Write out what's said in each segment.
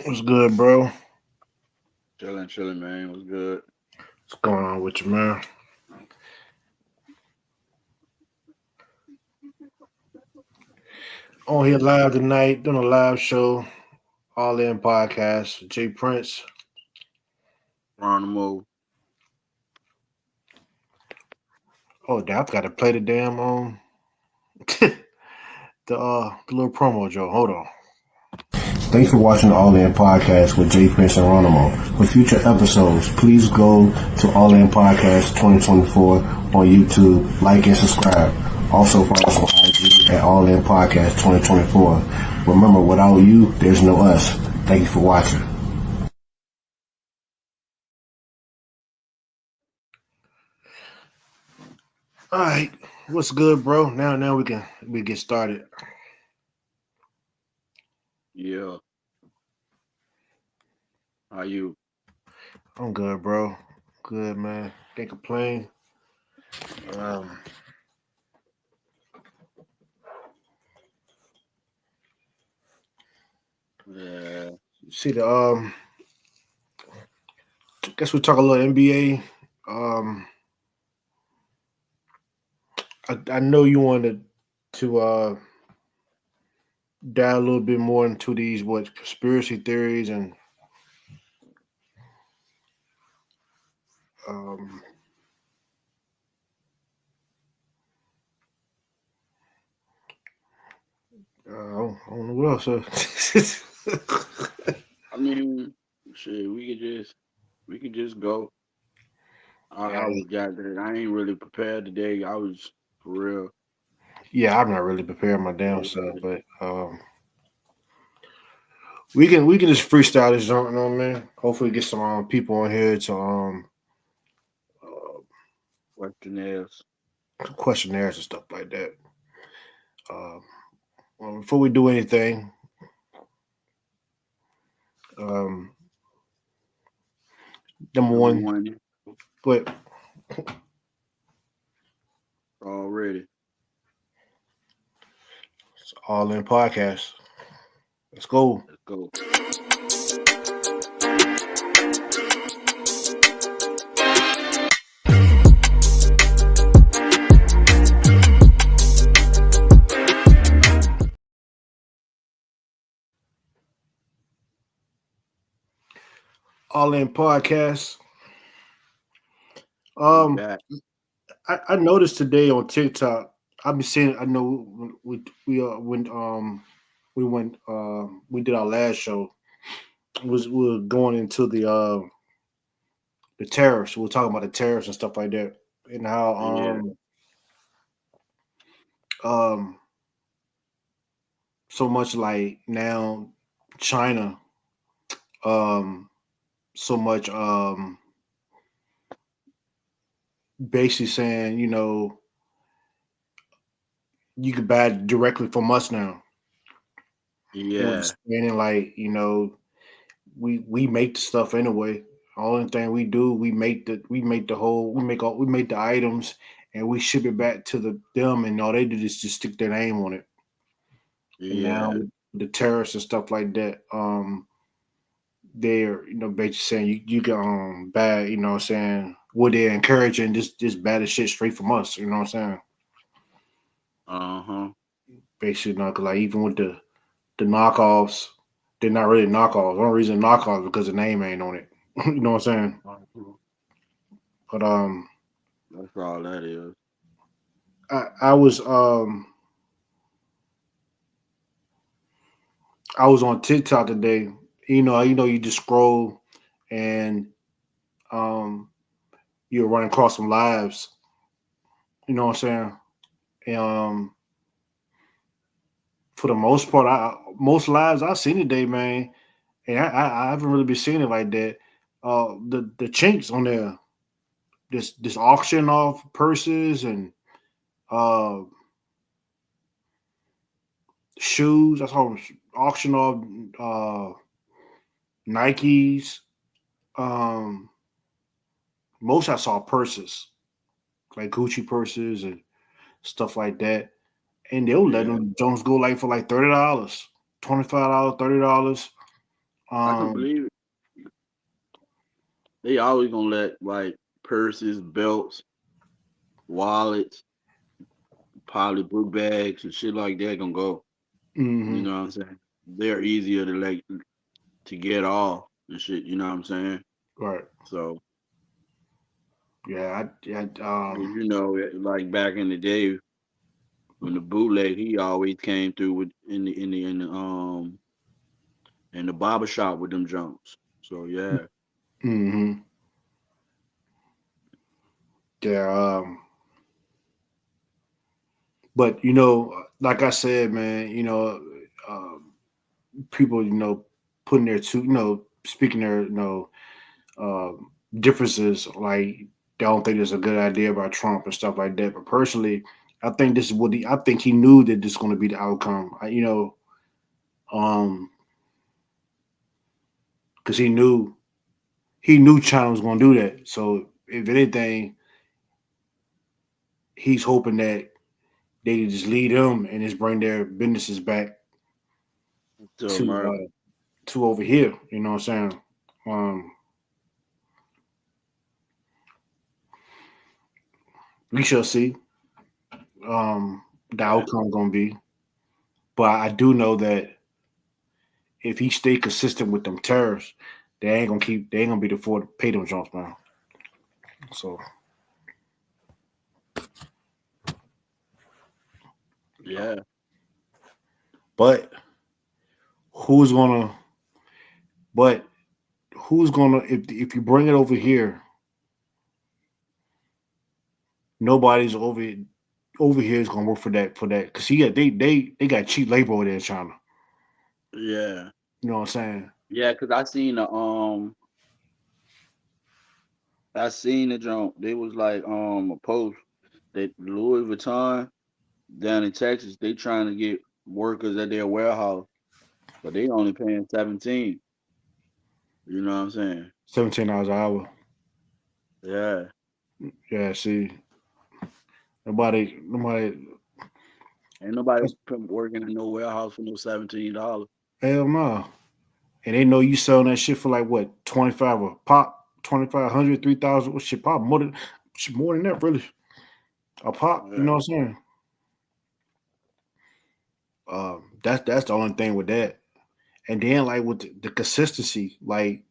What's good, bro? Chilling, man. What's good? What's going on with you, man? On here live tonight, doing a live show, All In Podcast, J Prince. Ronamo. Oh, damn, I forgot to play the damn the little promo, Joe. Hold on. Thanks for watching the All In Podcast with Jprince and Ronamo. For future episodes, please go to All In Podcast 2024 on YouTube, like and subscribe. Also follow us on IG at All In Podcast 2024. Remember, without you, there's no us. Thank you for watching. All right, what's good, bro? Now we get started. Yeah. How you? I'm good, bro. Good, man. Can't complain. Um, Yeah. see the guess we talk a little NBA. I know you wanted to dive a little bit more into these conspiracy theories and um, I don't know what else. I mean, shit. We could just go. I Yeah, was gathered. I ain't really prepared today. I was for real. yeah, I'm not really preparing my damn self, but we can just freestyle this, you know what I mean? Hopefully, get some people on here to uh, Questionnaires. questionnaires and stuff like that. Um, well, before we do anything, um, number Number one, one but already. it's all in podcast. Let's go. Let's go. All in podcast. We Um, back. I noticed today on TikTok. I've been seeing. I know we went we did our last show was we were going into the tariffs. We were talking about the tariffs and stuff like that, and how Yeah. um so much like now China um so much basically saying you can buy it directly from us now. It was Yeah. explaining like we make the stuff anyway. Only thing we do, we make the items and we ship it back to them, and all they do is just stick their name on it. And now Yeah. with the tariffs and stuff like that, they're basically saying you can buy, what I'm saying, what they're encouraging, just buy the shit straight from us. You know what I'm saying? Uh-huh. Basically, 'cause like even with the knockoffs, they're not really knockoffs. The only reason knockoffs is because the name ain't on it. You know what I'm saying? Uh-huh. But That's all that is. I was on TikTok today. You just scroll and um you'll run across some lives. You know what I'm saying? And, for the most part, most lives I've seen today, man, and I haven't really been seeing it like that. The chinks on there, this auction off purses and uh shoes. I saw them auction off Nikes. Um, most I saw purses like Gucci purses and stuff like that, and they'll let Yeah. them Jones go like for like $30, $25, $30. I can Um, believe it. They always gonna let like purses, belts, wallets, probably book bags and shit like that gonna go. You hmm know what I'm saying? They're easier to like to get off and shit. You know what I'm saying? right. So, Yeah, you know, like back in the day when the bootleg, he always came through with in the barber shop with them jumps. So yeah, hmm yeah. But like I said, man, people, putting their speaking their, uh, differences, like they don't think it's a good idea about Trump and stuff like that. But personally, I think this is I think he knew that this is going to be the outcome. Um, because he knew China was going to do that. So if anything, he's hoping that they can just lead him and just bring their businesses back to to America. to over here. You know what I'm saying? Um, we shall see the Yeah, outcome going to be. But I do know that if he stay consistent with them tariffs, they ain't gonna be the afford to pay them jumps, man. So, yeah. but who's gonna? But who's gonna? If you bring it over here, nobody's over here is gonna work for that because they got cheap labor over there in China. Yeah, You know what I'm saying? yeah. Cause I seen the jump. They was like a post that Louis Vuitton down in Texas, they trying to get workers at their warehouse, but they only paying 17. You know what I'm saying? $17 an hour. Yeah. Yeah, see, nobody. Ain't nobody working in no warehouse for no $17. Hell no. And they know you selling that shit for like what 25 a pop, 2,500, 3,000. What shit pop more than that really a pop. You Yeah. know what I'm saying? That's the only thing with that. And then like with the consistency, like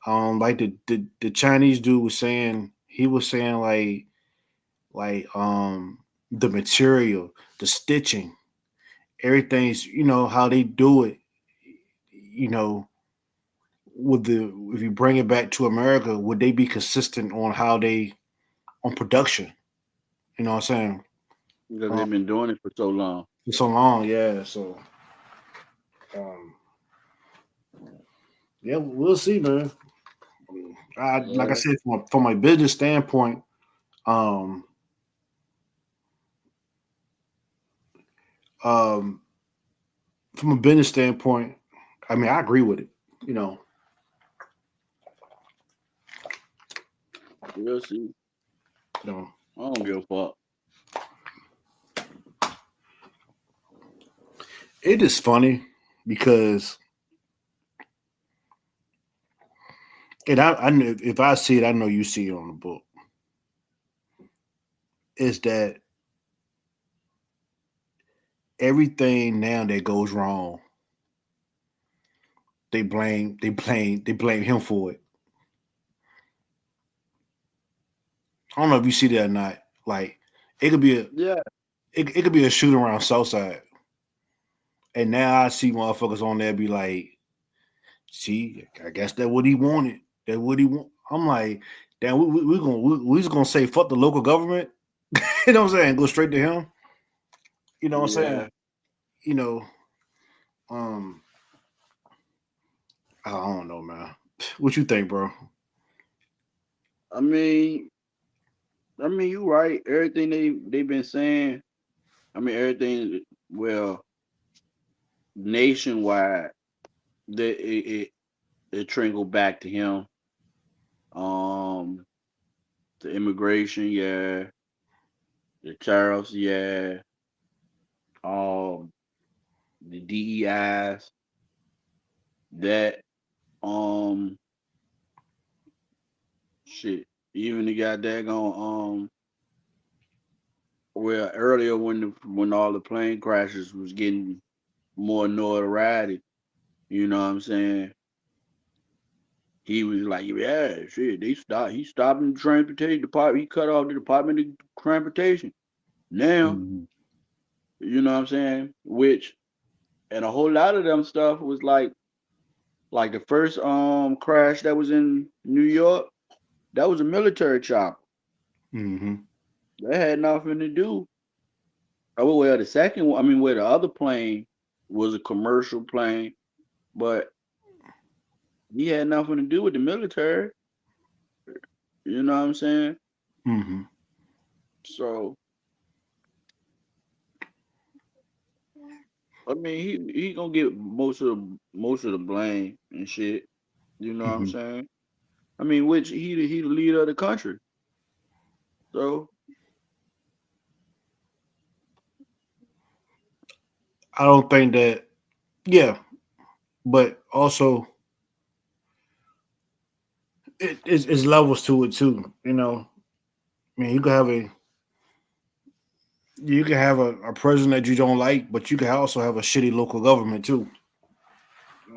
the Chinese dude was saying, he was saying like the material, the stitching, everything's how they do it. You know, with the if you bring it back to America, would they be consistent on how they on production? You know what I'm saying? Because Um, they've been doing it for so long. for so long, yeah. So um, yeah, we'll see, man. Like I Yeah. said, from a business standpoint, um, um, from a business standpoint, I mean, I agree with it. You know, We'll see. you know, I don't give a fuck. it is funny because, and I know if I see it, I know you see it on the book. Is that everything now that goes wrong, they blame him for it. I don't know if you see that or not. Like it could be a Yeah. it could be a shooting around Southside, and now I see motherfuckers on there be like, "See, I guess that what he wanted. That what he want." I'm like, "Damn, we just gonna say fuck the local government." You know what I'm saying? Go straight to him. You know what I'm saying? Yeah. You know, um, I don't know, man. What you think, bro? I mean, you right. Everything they've been saying. I mean, everything. Well, nationwide, it trickled back to him. Um, the immigration, yeah. The tariffs, yeah. Um, the DEIs, that. Um, shit. Even the got daggone well earlier when all the plane crashes was getting more notoriety. You know what I'm saying? He was like, yeah, shit. He stopped in the transportation department. He cut off the Department of Transportation. Now, Mm-hmm. you know what I'm saying? Which and a whole lot of them stuff was like the first crash that was in New York. That was a military chopper. Mm-hmm. That had nothing to do. Oh well, the second one, I mean, where the other plane was a commercial plane, but he had nothing to do with the military. You know what I'm saying? Mm-hmm. So I mean, he gonna get most of the blame and shit. You know what I'm Mm-hmm. saying? I mean, which he the leader of the country. So I don't think that. Yeah, but also it's levels to it too. I mean, you can have a president that you don't like, but you can also have a shitty local government too.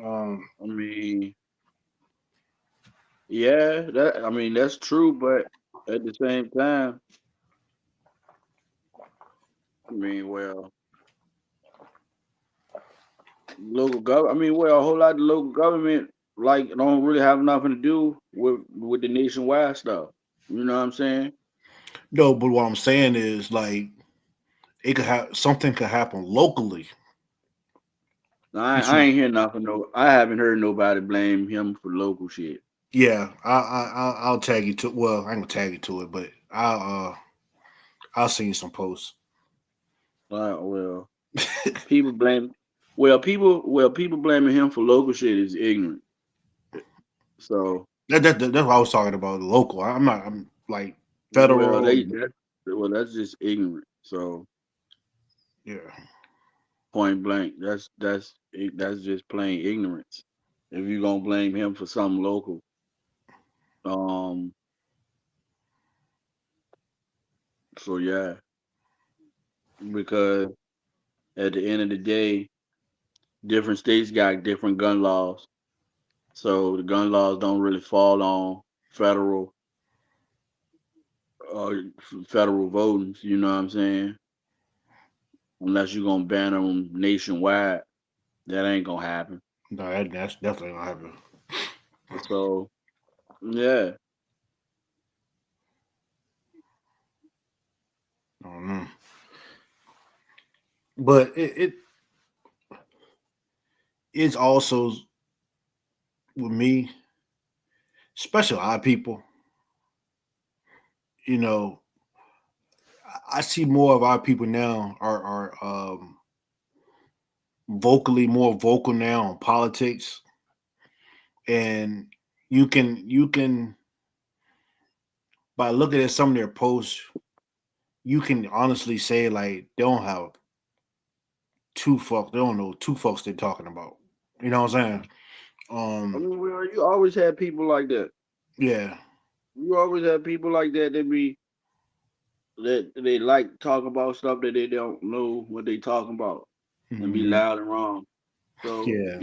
Um, I mean, yeah, that I mean that's true, but at the same time, I mean, well, local government. I mean, well, a whole lot of local government like don't really have nothing to do with the nationwide stuff. You know what I'm saying? no, but what I'm saying is like it could have something could happen locally. I ain't hear nothing. No, I haven't heard nobody blame him for local shit. Yeah, I'll tag you to. Well, I ain't gonna tag you to it, but I'll send you some posts. Well, people blame. Well, people blaming him for local shit is ignorant. So, That's what I was talking about. Local. I'm not. I'm like well, federal. that's just ignorant. So, Yeah. point blank, that's just plain ignorance. If you gonna blame him for something local, um, so yeah, because at the end of the day, different states got different gun laws, so the gun laws don't really fall on federal federal voting. You know what I'm saying? Unless you're gonna ban them nationwide, that ain't gonna happen. No, that's definitely gonna happen. So yeah, I don't know. But it's also with me, especially our people. You know, I see more of our people now are vocally more vocal now on politics, and you can by looking at some of their posts, you can honestly say like they don't have they don't know two fucks they're talking about. You know what I'm saying? I Um, mean, well, you always had people like that. yeah. You always have people like that that they like talk about stuff that they don't know what they talking about and be Hmm. loud and wrong. So Yeah.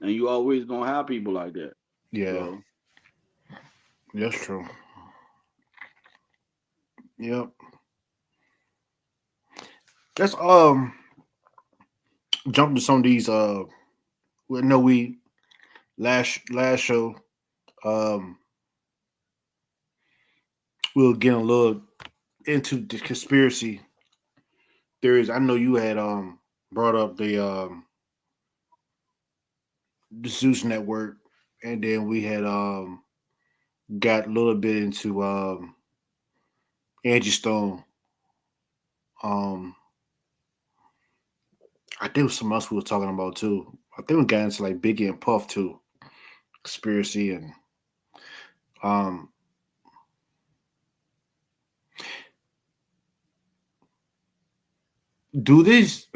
and you always gonna have people like that. Yeah. So That's true. Yep. Let's jump to some of these we know we last show um we were getting a little into the conspiracy theories. I know you had brought up the Zeus network, and then we had got a little bit into Angie Stone. Um I think it was something else we were talking about too. I think we got into like Biggie and Puff too. Conspiracy and um do this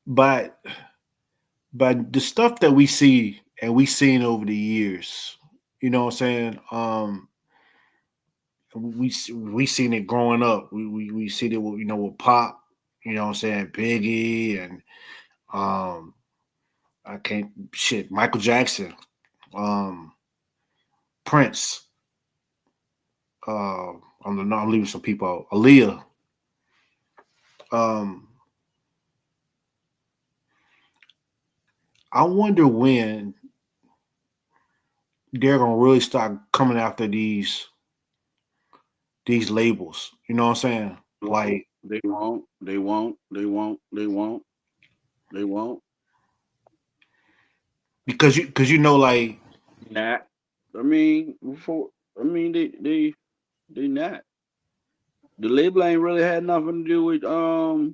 but But the stuff that we see and we seen over the years, you know what I'm saying? We seen it growing up. We seen it with, with Pop, you know what I'm saying, Biggie and um I can't shit, Michael Jackson, um Prince, I'm leaving some people out. Aaliyah. Um I wonder when they're gonna really start coming after these labels. You know what I'm saying? No, Like they won't. They won't. They won't. They won't. They won't. because like Not. I mean, before. I mean, they not. The label ain't really had nothing to do with Aaliyah.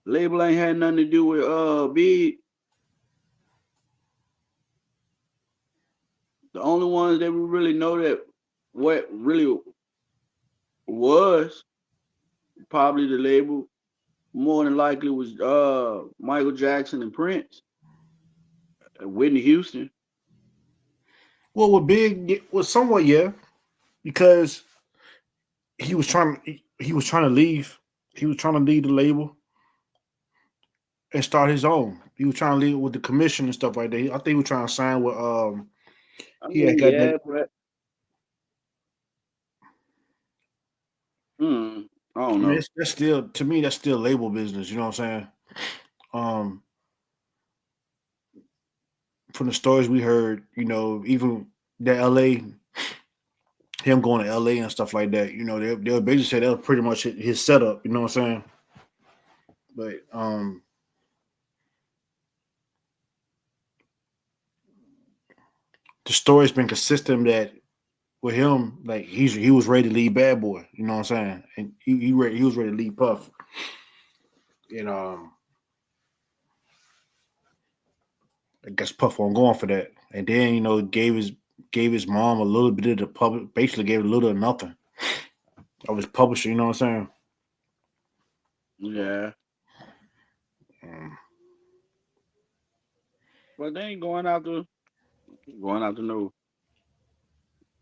Label ain't had nothing to do with Big. The only ones that we really know that what really was probably the label more than likely was Michael Jackson and Prince and Whitney Houston. well with Big was somewhat yeah because he was trying to leave the label and start his own. He was trying to leave with the commission and stuff like that. I think he was trying to sign with I he had mean, got that. yeah, but I I don't mean, know. that's still to me that's still label business. You know what I'm saying? Um, from the stories we heard, even the L.A. him going to L.A. and stuff like that. They basically said that was pretty much his setup. You know what I'm saying? But the story's been consistent that with him, like he was ready to lead Bad Boy. You know what I'm saying? And he was ready to lead Puff. And I guess Puff wasn't going for that. And then gave his mom a little bit of the public, basically gave a little of nothing of his publisher. You know what I'm saying? Yeah, Um, but they ain't going after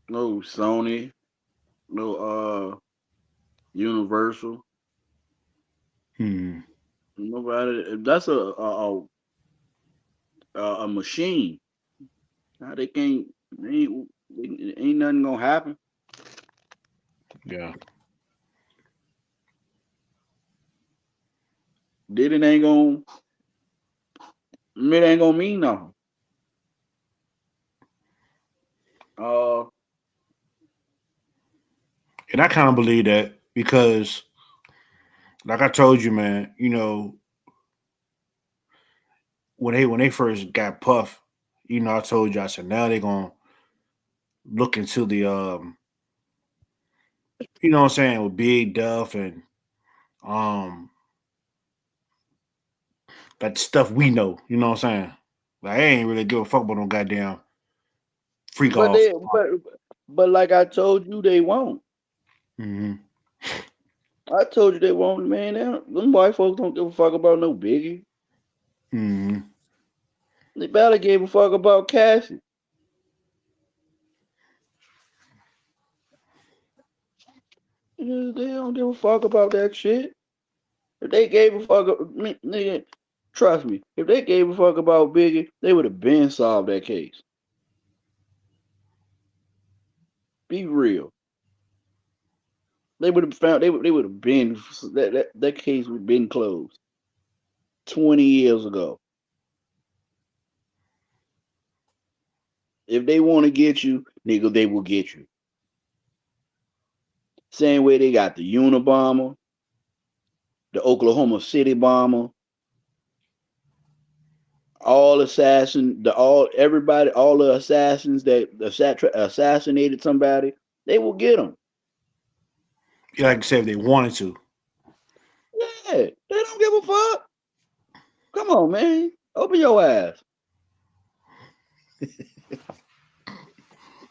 no Sony, no Universal, hmm. nobody. That's a machine. Now they can't. Ain't nothing gonna happen. Yeah. Did it ain't gonna. It ain't gonna mean nothing. Uh, And I kind of believe that because, like I told you, man, when they first got Puff, I told you I said now they're gonna look into the what I'm saying, with Big Duff and um that stuff we know. You know what I'm saying? Like I ain't really give a fuck about no goddamn freak but off. they but like I told you, they won't. Mm-hmm. I told you they won't, man. Them white folks don't give a fuck about no Biggie. Mm-hmm. They barely gave a fuck about Cassie. They don't give a fuck about that shit. If they gave a fuck, nigga, trust me. If they gave a fuck about Biggie, they would have been solved that case. Be real. They would have found. They would have been that case would have been closed 20 years ago. If they want to get you, nigga, they will get you. Same way they got the Unabomber, the Oklahoma City bomber, all assassin, the all everybody, all the assassins that assassinated somebody, they will get them. Like I said, if they wanted to. Yeah, they don't give a fuck. Come on, man, open your ass.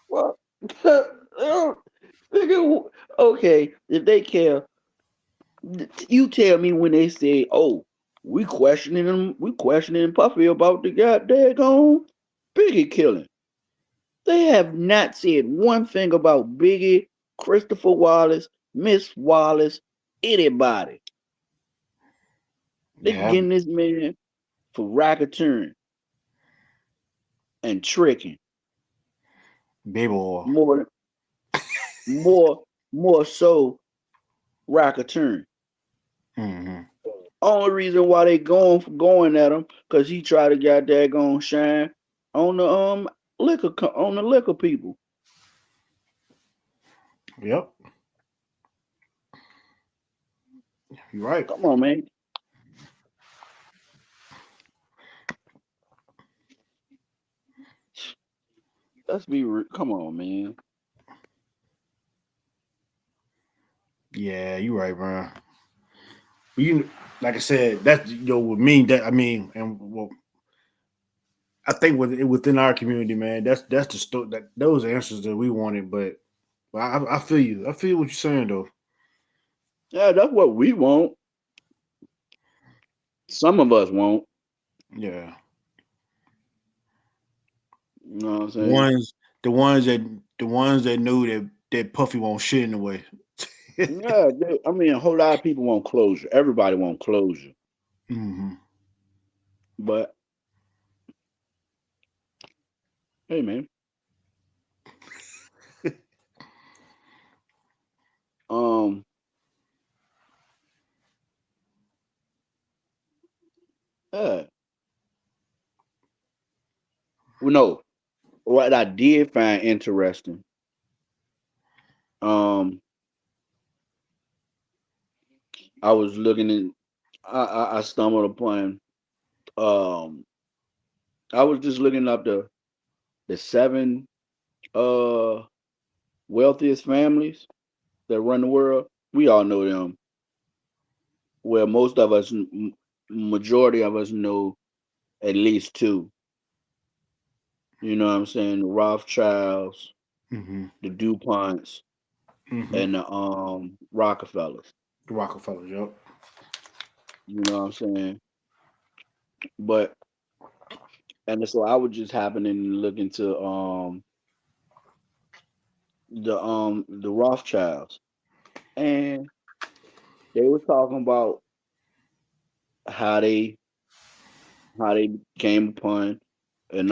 Well, they don't- nigga, okay, if they care, You tell me when they say, "Oh, we questioning Puffy about the goddamn Biggie killing." They have not said one thing about Biggie, Christopher Wallace, Miss Wallace, anybody. They Yeah, getting this man for racketeering and tricking baby oil. more, more, more so racketeering. Hmm. Only reason why they going at him because he tried to get daggone shine on the on the liquor people. Yep, you're right. Come on, man. Come on, man. Yeah, you're right, bro. But like I said, that would mean that and well, I think within our community, man, that's the that those answers that we wanted. But I feel you. I feel what you're saying though. Yeah, that's what we want. Some of us won't. Yeah, You know what I'm the saying? ones the ones that the ones that knew that Puffy won't shit in the way. Yeah, I mean, a whole lot of people want closure. Everybody want closure, Hmm. but hey, man, um, yeah, well, no, what I did find interesting, um, I was looking in, I stumbled upon, um, I was just looking up the seven uh wealthiest families that run the world. We all know them. Well, most of us, majority of us know at least two. You know what I'm saying? The Rothschilds, Hmm. the DuPonts, Hmm. and the Rockefellers. The Rockefellers, yep. You know what I'm saying? But so I was just happening to look into the Rothschilds, and they were talking about how they how they came upon and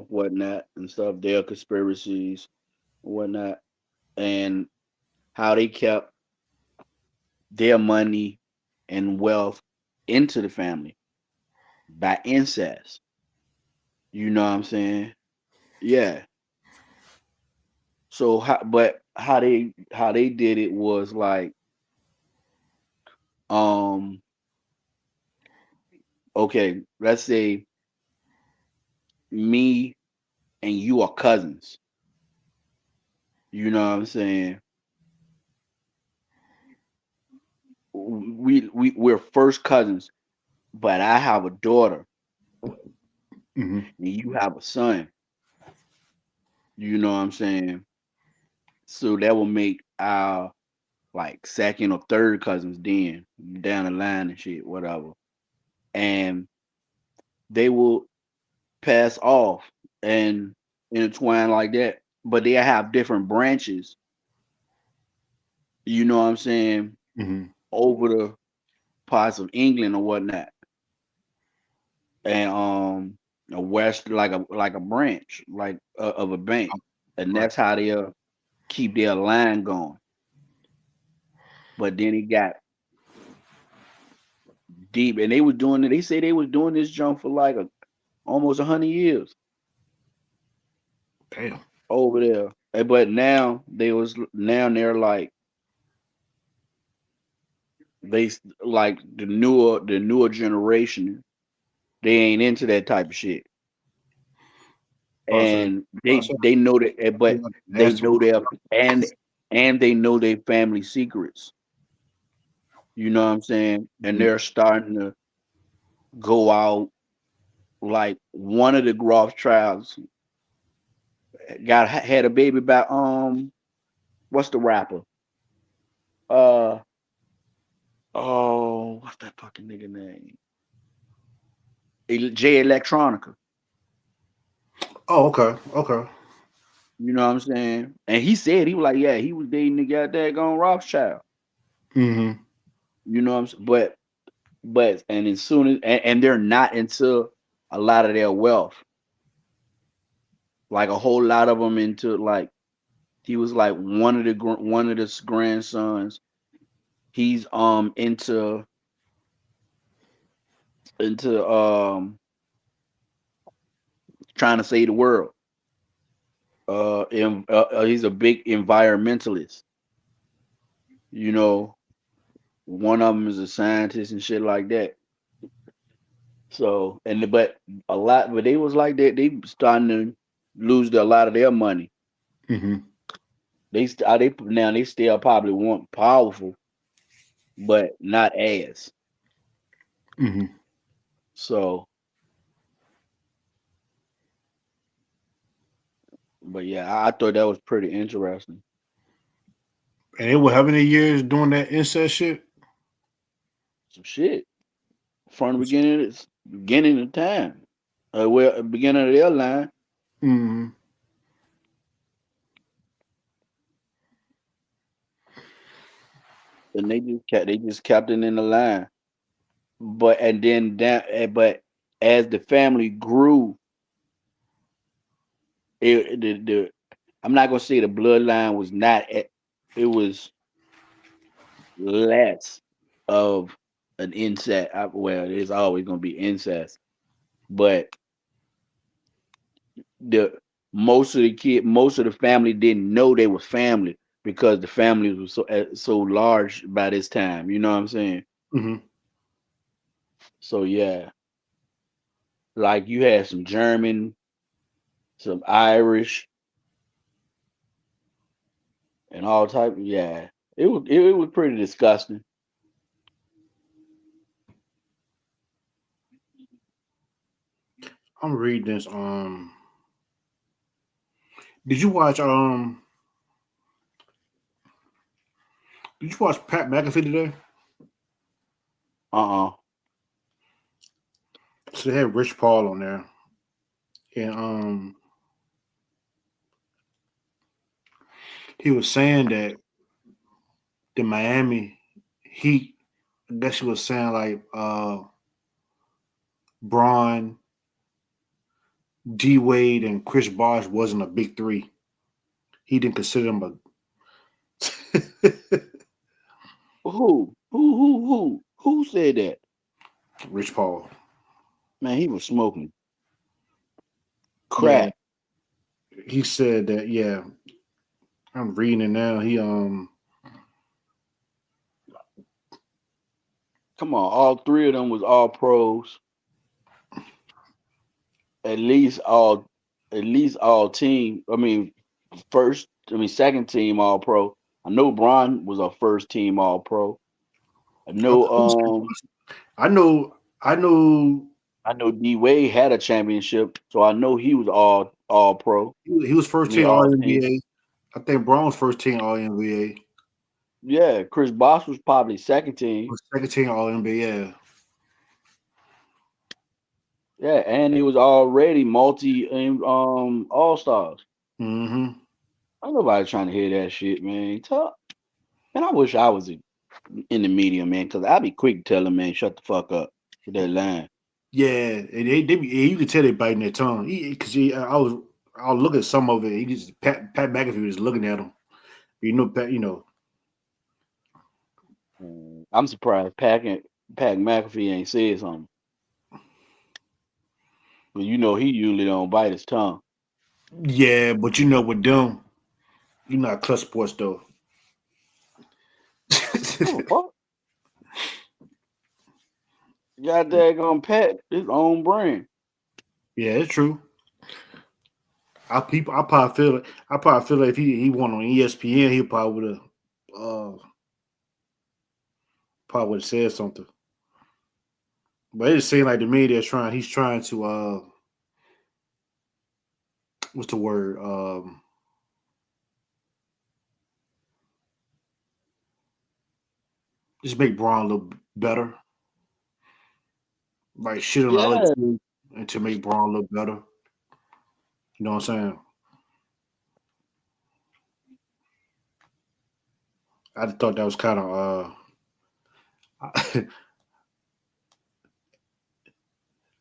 whatnot and stuff, their conspiracies and whatnot, and how they kept their money and wealth into the family by incest. You know what I'm saying? Yeah. So how they did it was like, um okay, let's say me and you are cousins. You know what I'm saying? We're first cousins, but I have a daughter Hmm. and you have a son. You know what I'm saying? So that will make our like second or third cousins then down the line and shit, whatever. And they will pass off and intertwine like that. But they have different branches, you know what I'm saying, Hmm. over the parts of England or whatnot. And a west like a branch, like of a bank. And Right. that's how they keep their line going. But then it got deep and they was doing it. They say they was doing this jump for like almost 100 years Damn. over there. But now they're like like the newer generation. They ain't into that type of shit, Also, and also, they know that, they but like they nasty know work. their and they know their family secrets. You know what I'm saying? And Mhm. they're starting to go out like one of the Rothschilds had a baby by what's the rapper? Uh Oh, what's that fucking nigga name? J Electronica. Oh, okay, okay. You know what I'm saying? And he said he was like, yeah, he was dating the goddamn gone Rothschild. Mm-hmm. You know what I'm saying? But and as soon as and they're not into a lot of their wealth. Like a whole lot of them into like he was like one of the grandsons. He's into trying to save the world. He's a big environmentalist. You know, one of them is a scientist and shit like that. So but a lot, but they was like that. They starting to lose a lot of their money. Mm-hmm. They now they still probably want powerful, but not as. Mm-hmm. So, but yeah, I thought that was pretty interesting. And they were how many years doing that incest shit? Some shit from the beginning of time. Well, beginning of their line, Mm-hmm. and they just kept it in the line. But as the family grew, the I'm not gonna say the bloodline was not it was less of an incest. Well, there's always gonna be incest, but the most of the family didn't know they was family because the families were so large by this time. You know what I'm saying? Mm-hmm. So yeah, like you had some German, some Irish, and all type. Yeah, it was pretty disgusting. I'm reading this. Did you watch Did you watch Pat McAfee today? Uh uh So they had Rich Paul on there, and he was saying that the Miami Heat. I guess he was saying like Braun, D Wade, and Chris Bosh wasn't a big three. He didn't consider them a Who said that? Rich Paul. Man, he was smoking Yeah, crack. he said that. Yeah, I'm reading it now. Come on, all three of them was all pros. At least all, at least all team. Second team all pro. I know Bron was a first team all pro. I I, know, I know. I know. I know D Wade had a championship, so I know he was all pro. He was I first mean, team All all team. NBA. I think Braun was first team All NBA. Yeah, Chris Bosh was probably second team. Was second team All NBA. Yeah. Yeah, and he was already multi all stars. Mm-hmm. Ain't nobody trying to hear that shit, man. Talk. Man, I wish I was in the media, man, because I'd be quick to tell them, man, shut the fuck up with that line. Yeah, and you could tell they biting their tongue. Because I was looking at some of it. He just Pat McAfee was looking at him. You know, Pat. You know, I'm surprised Pat McAfee ain't said something. But you know he usually don't bite his tongue. yeah, but you know with them, you not clutch sports though. Oh, fuck. God daggone Pat, his own brand. Yeah, it's true. I probably feel it. I probably feel like if he won on ESPN, he probably would have said something. But it just seemed like to me he's trying to what's the word? Just make Braun look better. Like shit on the other Yeah, team and to make Braun look better. You know what I'm saying? I just thought that was kind of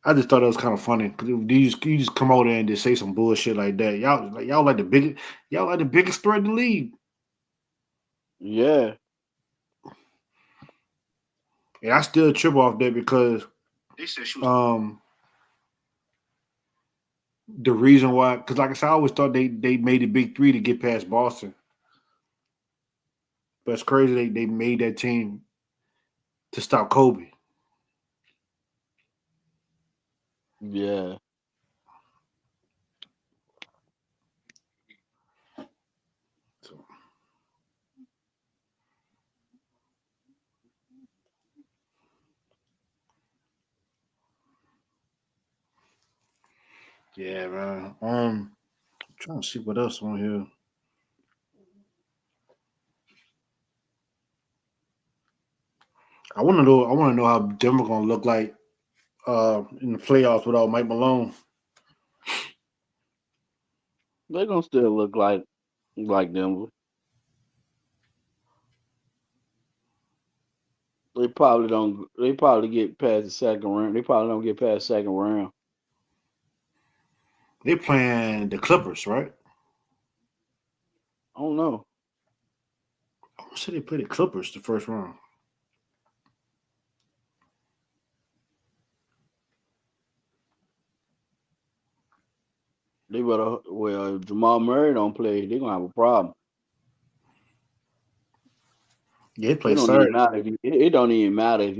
I just thought that was kind of funny because you just come over there and just say some bullshit like that. Y'all like the biggest threat in the league. yeah, And I still trip off that because um the reason why because like I said I always thought they made the big three to get past Boston, but it's crazy they made that team to stop Kobe. yeah, So, yeah, man. Trying to see what else on here. I want to know how Denver gonna look like in the playoffs without Mike Malone. they gonna still look like Denver. They probably don't. They probably get past the second round. They probably don't get past second round. They playing the Clippers, right? I don't know. I want to say they play the Clippers the first round. They better. Well, if Jamal Murray don't play, they gonna have a problem. Yeah, they It play don't even Saturday. matter if he. It don't even matter if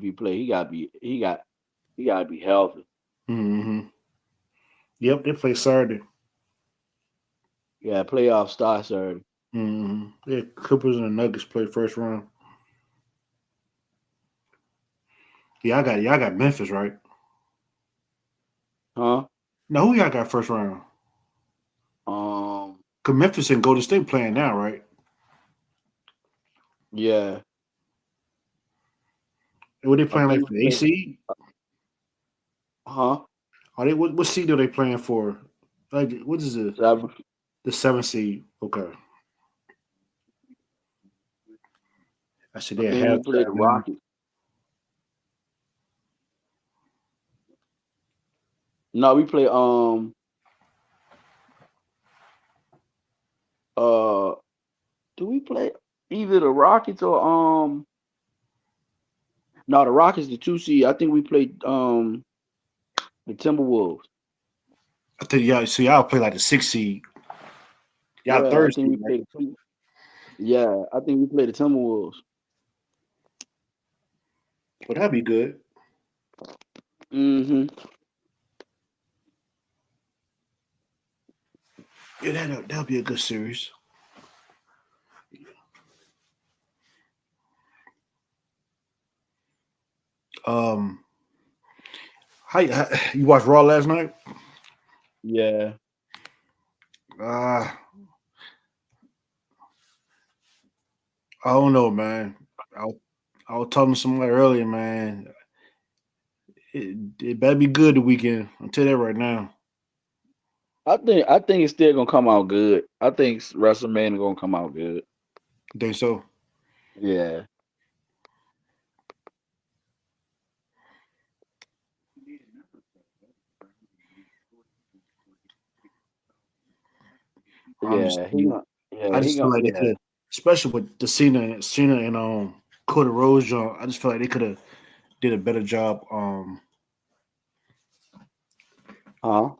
he play. He gotta be healthy. Mm-hmm. Yep, they play Saturday. Yeah, playoff starts early. Mm-hmm. Yeah, Clippers and the Nuggets play first round. Yeah, I got Memphis right. Huh? Now who y'all got first round? Um. Cause Memphis and Golden State playing now, right? Yeah. And what they I playing like think for we the play. AC? Huh? Are they what seed are they playing for? Like what is Seven. the seventh seed? Okay, I said I they think have we play the that now. Rockets. No, we play. Uh. Do we play either the Rockets or No, the Rockets the two seed. I think we played the Timberwolves. I think y'all so y'all play like the sixth seed. Y'all Yeah, I third think we seed, right? played the two. Yeah, I think we played the Timberwolves. But that'd be good. Mm-hmm. Yeah, that'll be a good series. Um, how you watched Raw last night? Yeah. Uh, I don't know, man. I I was talking to somebody earlier, man. It better be good the weekend. I'll tell you that right now. I think it's still gonna come out good. I think WrestleMania gonna come out good. You think so? Yeah. I'm just, Yeah, he gonna I yeah, he just feel gonna like they could yeah. have, especially with the Cena and Cody Rhodes joint. I just feel like they could have did a better job. Huh?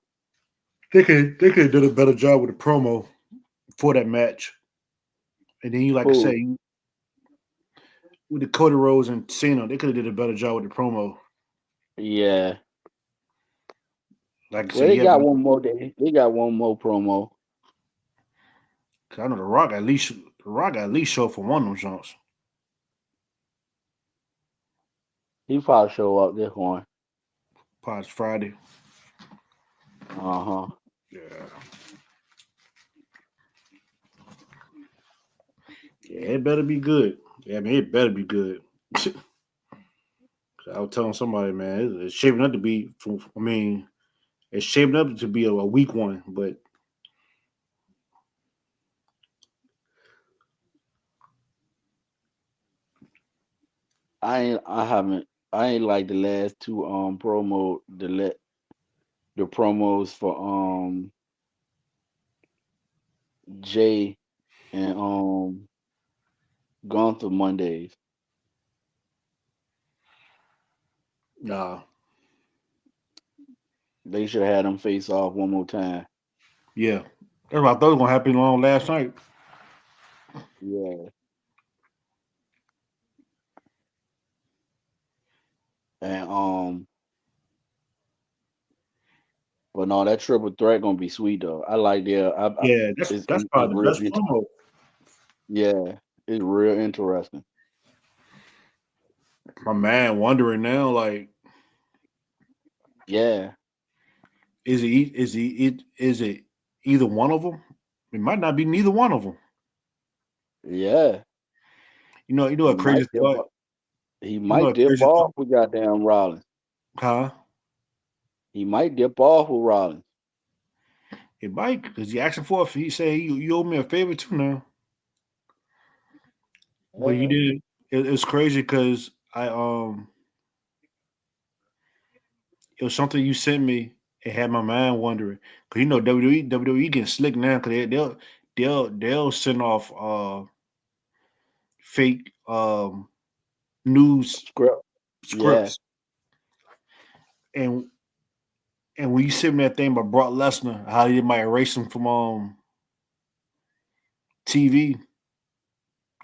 They could have did a better job with the promo for that match. And then you, like I said, Who? with the Cody Rhodes and Cena, they could have did a better job with the promo. Yeah. Like I Well, said, they yeah, got one more they got one more promo. 'cause I know the Rock at least show for one of them joints. He probably show up this one. Pause Friday. Uh-huh. Yeah, yeah, it better be good. Yeah, I mean, it better be good. I was telling somebody, man, it's shaping up to be. I mean, it's shaping up to be a weak one, but I ain't like the last two the promos for Jay and Gunther Mondays. nah, They should have had them face off one more time. yeah, that's what I thought was gonna happen on last night. Yeah. And but no, that triple threat gonna be sweet though. I like their Yeah, that's it's probably the real best promo. yeah, it's real interesting. My man wondering now, like, Yeah. is it either one of them? It might not be neither one of them. Yeah. You know He a crazy might dip thought. off. He You know might a dip crazy thought, off with goddamn Rollins. huh? He might dip off with Rollins. It might because he asking for it. He say you owe me a favor too now, but he Yeah. did. It's crazy because it was something you sent me. It had my mind wondering because you know WWE getting slick now because they'll send off fake news Script. Yeah. scripts and when you sent me that thing about Brock Lesnar how they might erase him from TV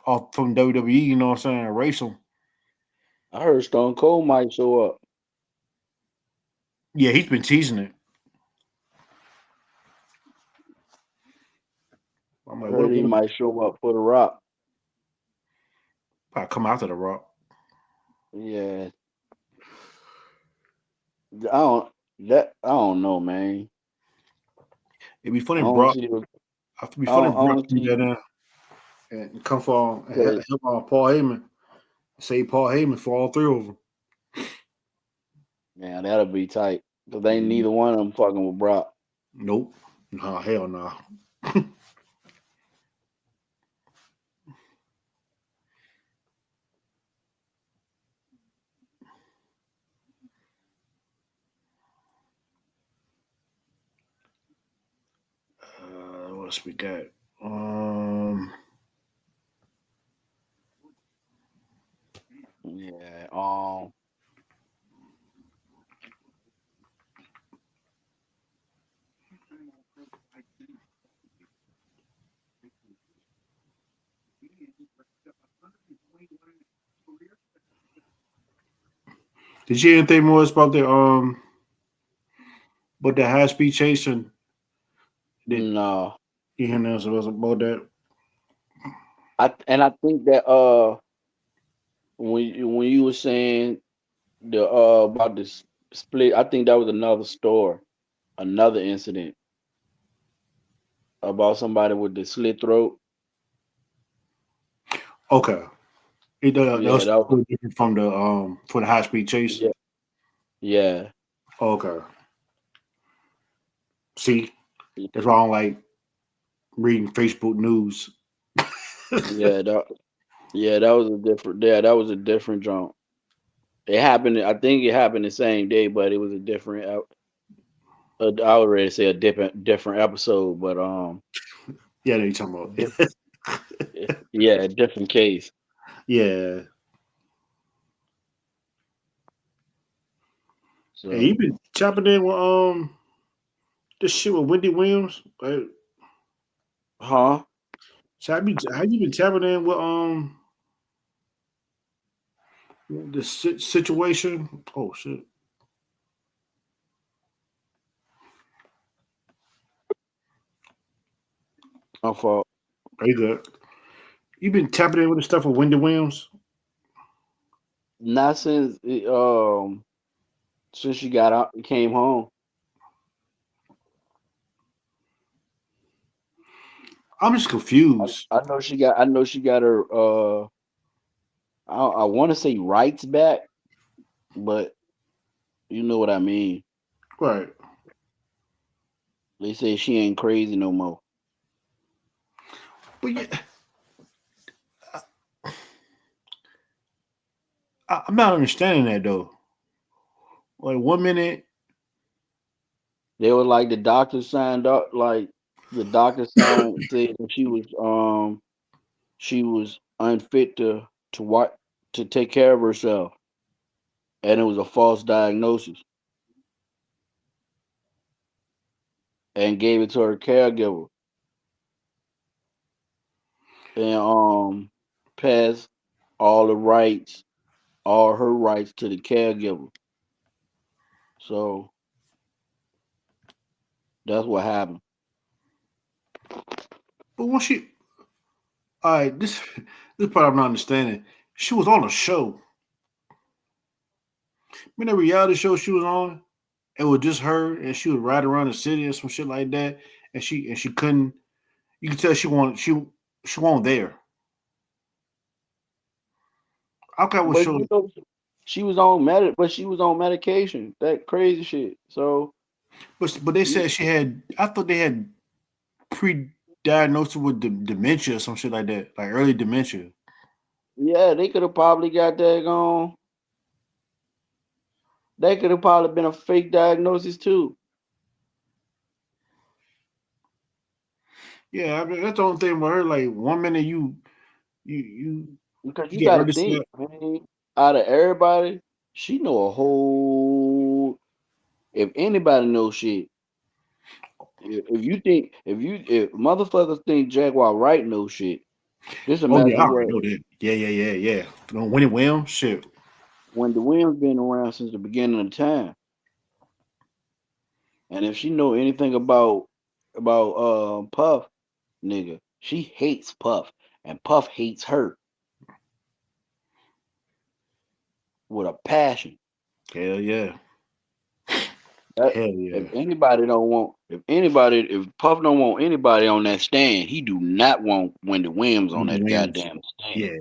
off from WWE, you know what I'm saying? Erase him. I heard Stone Cold might show up. Yeah, he's been teasing it. I'm I like, heard he what might show up for the Rock. probably come after the Rock? Yeah. I don't know, man. It'd be I funny, don't Brock. see the It'd be funny, if I Brock don't come see down there and come for and cause help Paul Heyman. Say Paul Heyman for all three of them. man, that'll be tight. Cause ain't Mhm. neither one of them fucking with Brock. Nope. Nah, hell no. What else we got? Um, Yeah. did you hear anything more about the high speed chasing that No. you hear nothing else about that? I think that when you were saying the about this split, I think that was another story, another incident about somebody with the slit throat. Okay. That Yeah, was that was totally different from the for the high speed chase. yeah, yeah, Okay. See, that's why I don't like reading Facebook news. yeah. That was a different. Yeah, that was a different jump. It happened. I think it happened the same day, but it was a different. I already say a different episode, but Yeah, they talking about. different. Yeah, a different case. Yeah. Hey, So, you been chopping in with this shit with Wendy Williams? huh? So how you been tapping in with the situation? Oh shit. My fault. Are you good? You been tapping in with the stuff with Wendy Williams? Not since she got out, came home. I'm just confused. I know she got her I want to say rights back, but you know what I mean. Right. They say she ain't crazy no more. But yeah, I'm not understanding that though. Like 1 minute, They were like the doctor signed up, like the doctor signed said that she was unfit to what to take care of herself, and it was a false diagnosis, and gave it to her caregiver, and passed all the rights, all her rights to the caregiver. So that's what happened. but when she, all right, this part I'm not understanding. She was on a show. Remember that reality show she was on? It was just her, and she would ride around the city or some shit like that. And she couldn't. You could tell she wasn't there. Okay, was But show, she was on but she was on medication. That crazy shit. So but they you- said she had. I thought they had pre-diagnosed her with dementia or some shit like that, like early dementia. yeah, they could have probably got that on. That could have probably been a fake diagnosis too. Yeah, I mean, that's the only thing about her. Like 1 minute you Because you you get got to early think, start. man, out of everybody, she know a whole. If anybody knows shit, if you think, if motherfuckers think Jaguar Wright knows shit, just Oh yeah, I imagine already what know that. Yeah. Winnie Williams, shit. Wendy Williams been around since the beginning of time, and if she know anything about Puff, nigga, she hates Puff, and Puff hates her with a passion. Hell yeah, That hell yeah. if Puff don't want anybody on that stand, he do not want Wendy Williams on Winnie that Williams, goddamn stand. yeah.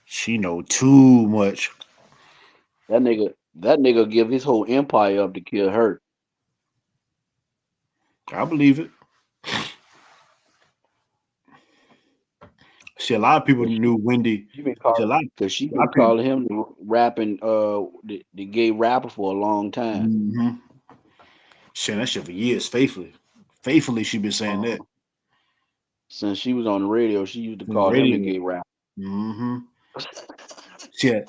She know too much. That nigga give his whole empire up to kill her. I believe it. See, a lot of people Cause knew Wendy. she been See, call, cause she a lot been of people. calling him the rapping the gay rapper for a long time. Mm-hmm. Saying that shit for years, faithfully, she been saying that Uh, since she was on the radio, she used to on the call him the radio. gay rapper. Mm-hmm. Yeah,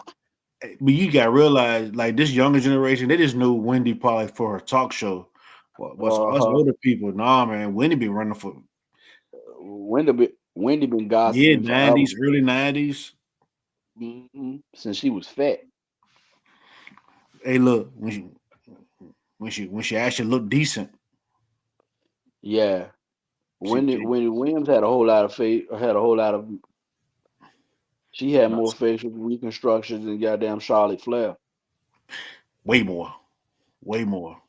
but you got to realize, like this younger generation, they just knew Wendy probably for her talk show. What's us Uh-huh. older people? Nah, man, Wendy been running for Wendy been yeah gossiping forever. '90s, early '90s. Since she was fat. Hey, look, when she actually looked decent, Yeah. she Wendy Williams had a whole lot of had a whole lot of she had more facial reconstructions than goddamn Charlotte Flair. way more, way more.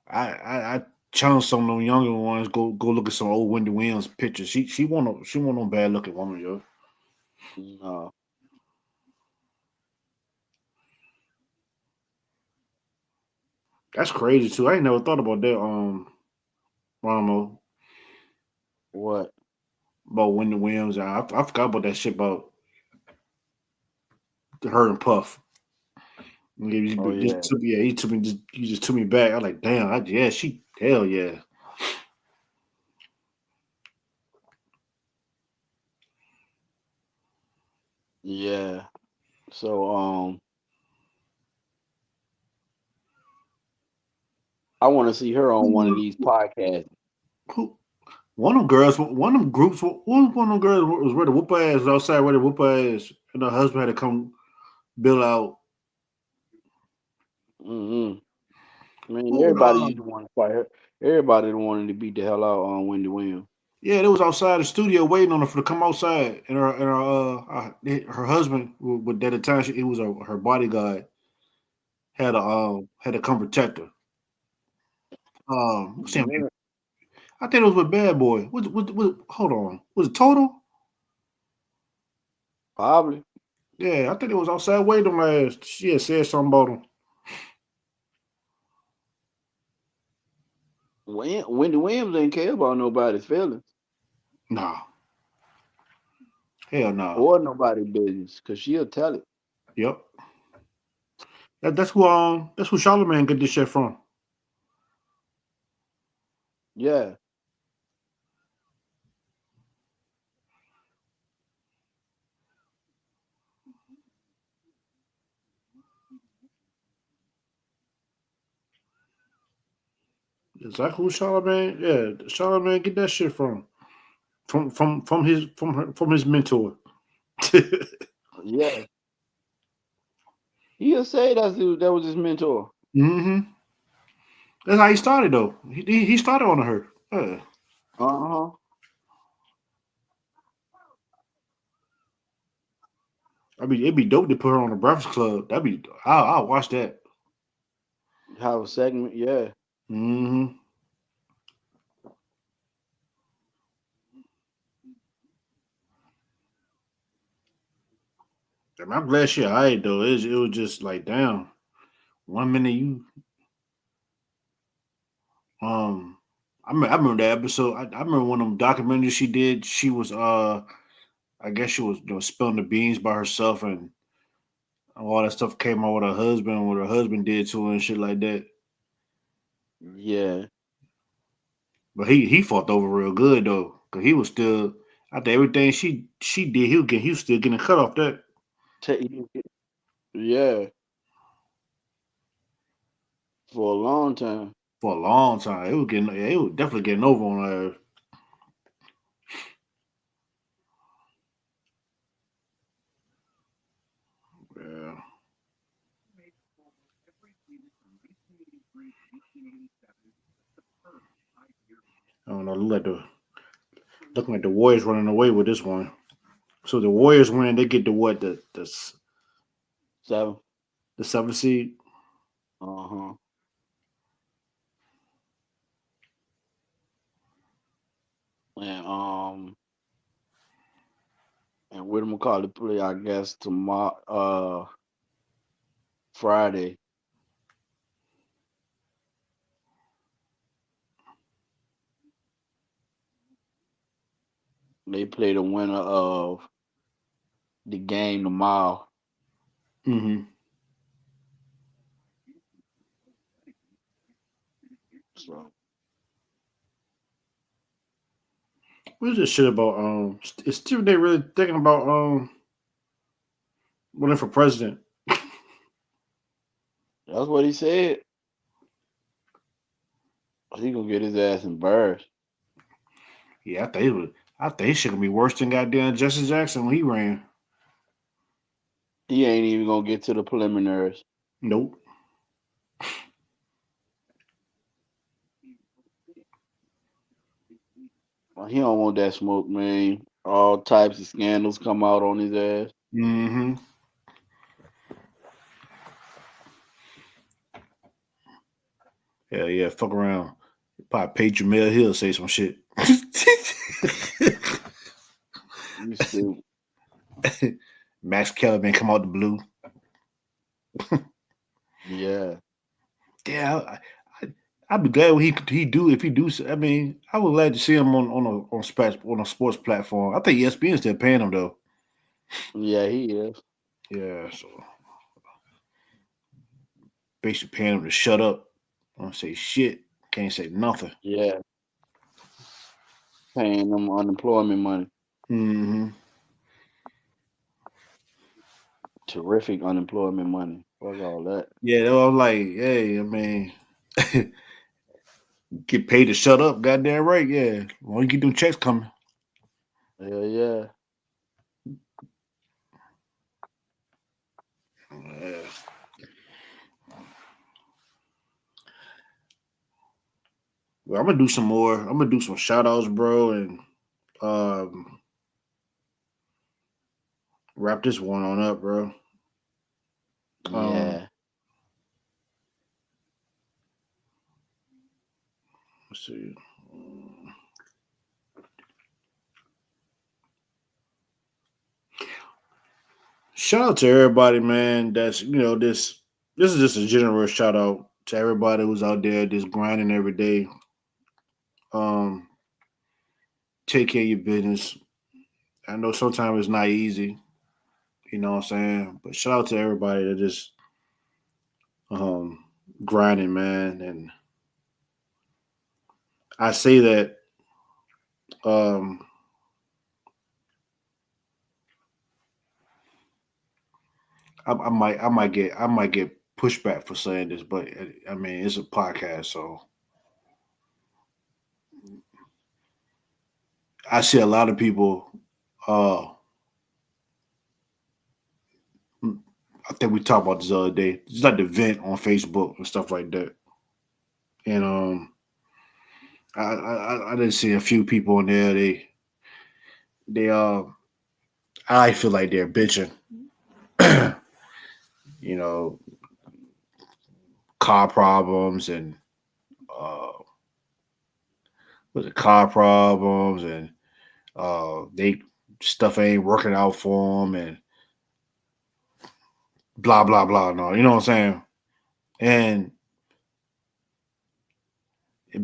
I challenge some of them younger ones. Go look at some old Wendy Williams pictures. She want no bad looking woman, yo. No. That's crazy too. I ain't never thought about that. Ronamo, What? about Wendy Williams. I forgot about that shit about her and Puff. Oh Just yeah. took me, yeah, he just took me back. I was like, damn, yeah, she, hell yeah. Yeah. So I want to see her on one of Who, these podcasts. who, one of them girls, one of them groups, one of them girls was ready to whoop her ass outside, ready to whoop her ass, and her husband had to come bill out. Mm-hmm. I mean, Who, everybody used to want to fight her. Everybody wanted to beat the hell out on Wendy Williams. yeah, they was outside the studio waiting on her for to come outside, and her husband, with at the time it was her bodyguard, had to come protect her. What's his name? Yeah, I think it was with Bad Boy. Hold on, was it Total? probably. Yeah, I think it was outside waiting last. She had said something about him. Wendy Williams didn't care about nobody's feelings Nah, hell no. or nobody's business because she'll tell it. Yep. That's who Charlamagne get this shit from. Yeah, Is that who Charlamagne? Yeah, Charlamagne get that shit from. From his mentor. yeah. He'll say that was his mentor. hmm That's how he started though. He started on her. Yeah. Uh huh. I mean, it'd be dope to put her on the Breakfast Club. I'll watch that. Have a segment. Yeah, hmm I mean, I'm glad she alright though. It was just like damn. One minute you um I remember that episode. I remember one of them documentaries she did. She was I guess she was spilling the beans by herself and all that stuff came out with her husband, what her husband did to her and shit like that. yeah. But he fought over real good though, cause he was still after everything she did, he was still getting cut off that Take, yeah, for a long time. for a long time. It was definitely getting over on her. Yeah, I don't know. Looking like the Warriors running away with this one. So the Warriors win, they get the what Seven. the seventh seed. Uh huh. And what am I call it? Play? I guess tomorrow. Friday. They play the winner of the game tomorrow. Mm-hmm. So What's this shit about? Is Stephen A. really thinking about running for president? that's what he said. He gonna get his ass embarrassed. Yeah, I think it was. I think his shit gonna be worse than goddamn Jesse Jackson when he ran. He ain't even gonna get to the preliminaries. Nope. He don't want that smoke, man. All types of scandals come out on his ass. Mm-hmm. Hell yeah, fuck around. Probably pay Jamel Hill say some shit. You stupid. Max Kellerman come out the blue. Yeah, Yeah, I'd be glad when he do if he do. I mean, I would glad to see him on a sports platform. I think ESPN still paying him though. yeah, he is. Yeah, so basically paying him to shut up. Don't say shit. Can't say nothing. Yeah, paying them unemployment money. Mm-hmm. Terrific unemployment money. Fuck all that. Yeah, I was like, hey, I mean, get paid to shut up. Goddamn right. Yeah, why you get them checks coming? Hell yeah. Yeah. Well, I'm gonna do some more. I'm gonna do some shout outs, bro, and um, wrap this one on up, bro. Um, Yeah. let's see. Shout out to everybody, man. That's this. This is just a general shout out to everybody who's out there just grinding every day. Um, take care of your business. I know sometimes it's not easy, you know what I'm saying? But shout out to everybody that just um grinding, man. And I say that um I might get pushback for saying this, but I mean it's a podcast, so I see a lot of people. Uh, I think we talked about this the other day. It's like the vent on Facebook and stuff like that. And I did see a few people in there. They I feel like they're bitching. you know, car problems and uh, with the car problems and they stuff ain't working out for them and blah blah blah. No, you know what I'm saying? And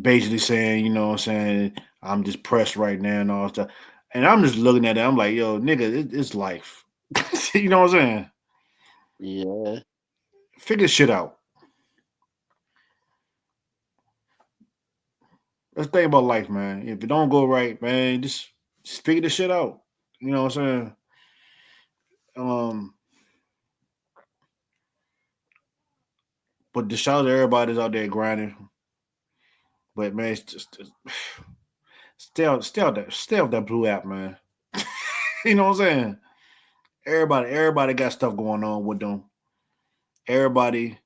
basically saying, you know what I'm saying, I'm just pressed right now and all stuff. And I'm just looking at it. I'm like, yo, nigga, it's life. you know what I'm saying? Yeah. Figure shit out. Let's think about life, man. If it don't go right, man, just figure the shit out. You know what I'm saying? Um, but the shout out to everybody that's out there grinding. But man, it's just stay out that blue app, man. you know what I'm saying? Everybody got stuff going on with them. Everybody,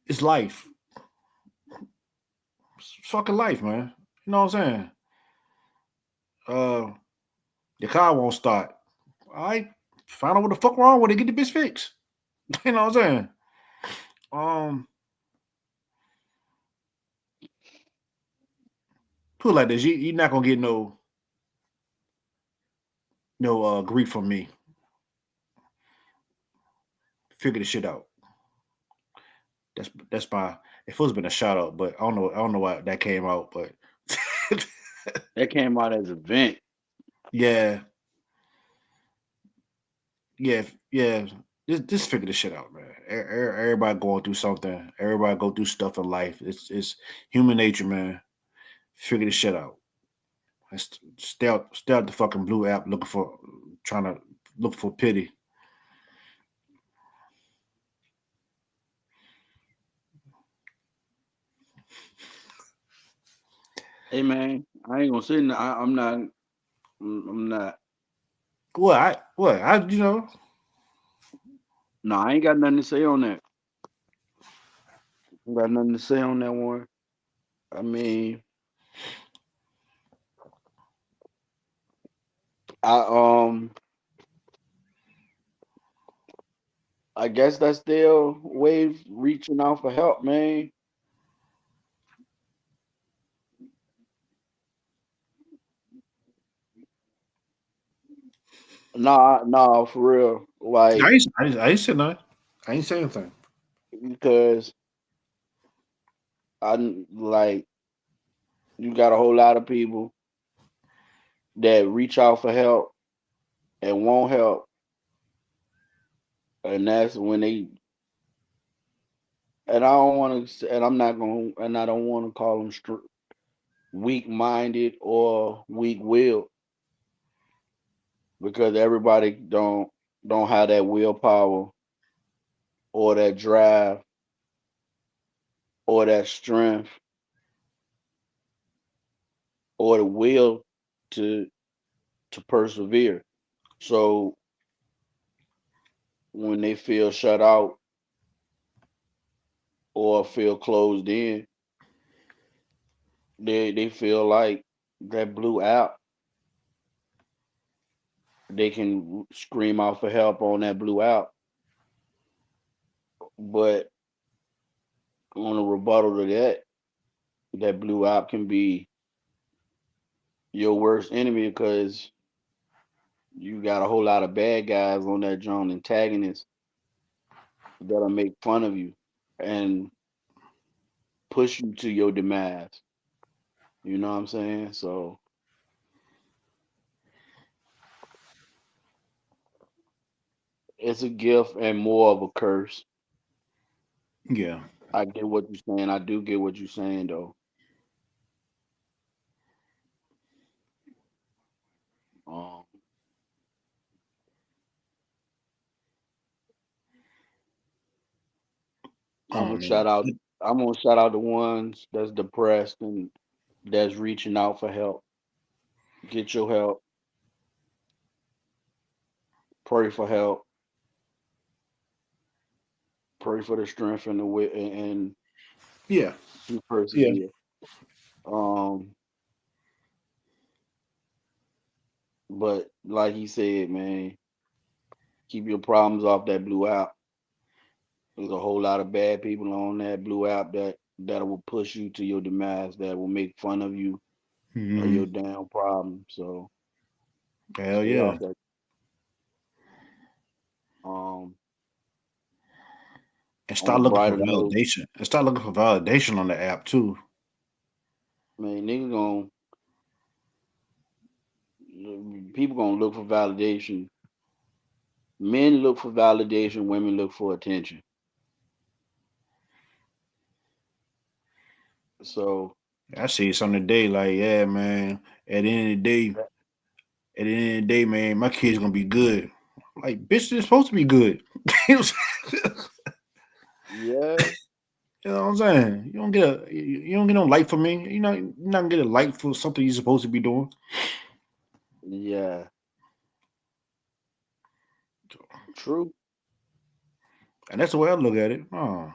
it's life. It's fucking life, man. You know what I'm saying? Uh, your car won't start. All right, find out what the fuck wrong with it. Get the bitch fixed. you know what I'm saying? Um, put it like this: you're not gonna get no grief from me. Figure the shit out. That's my. It feels been a shout out, but I don't know why that came out, but That came out as a vent. yeah, yeah. Just figure this shit out, man. Everybody going through something. Everybody go through stuff in life. It's human nature, man. Figure this shit out. Stay out the fucking blue app looking for trying to look for pity. Hey man, I ain't gonna say no, I'm not. I'm not. What I No, I ain't got nothing to say on that. Got nothing to say on that one. I mean, I I guess that's their way of reaching out for help, man. Nah, for real. Like I ain't say nothing. I ain't say anything. because like you got a whole lot of people that reach out for help and won't help, and that's when they. And I don't want to, and I'm not going, to and I don't want to call them weak-minded or weak-willed because everybody don't have that willpower or that drive or that strength or the will to persevere. So when they feel shut out or feel closed in, they feel like that blue app, they can scream out for help on that blue app, but on a rebuttal to that, that blue app can be your worst enemy because You got a whole lot of bad guys on that joint, antagonists that'll make fun of you and push you to your demise. You know what I'm saying? So it's a gift and more of a curse. Yeah. I get what you're saying. I do get what you're saying though. Um, I'm Oh gonna man. shout out. I'm gonna shout out the ones that's depressed and that's reaching out for help. Get your help. Pray for help. Pray for the strength and the wit and Yeah. to Yeah. persevere. Um, but like he said, man, keep your problems off that blue app. There's a whole lot of bad people on that blue app that will push you to your demise, that will make fun of you or Hmm. your damn problem. So Hell stay yeah. off that. Um, And on a start looking for brighter note, validation. And start looking for validation on the app too. man, people gonna look for validation. Men look for validation. Women look for attention. So I see something today, like, yeah, man. At the end of the day, that- man, my kid's gonna be good. Like, bitch, they're supposed to be good. You yeah, know what I'm saying? You don't get no light from me. You're not gonna get a light for something you're supposed to be doing. yeah, true. And that's the way I look at it. Oh,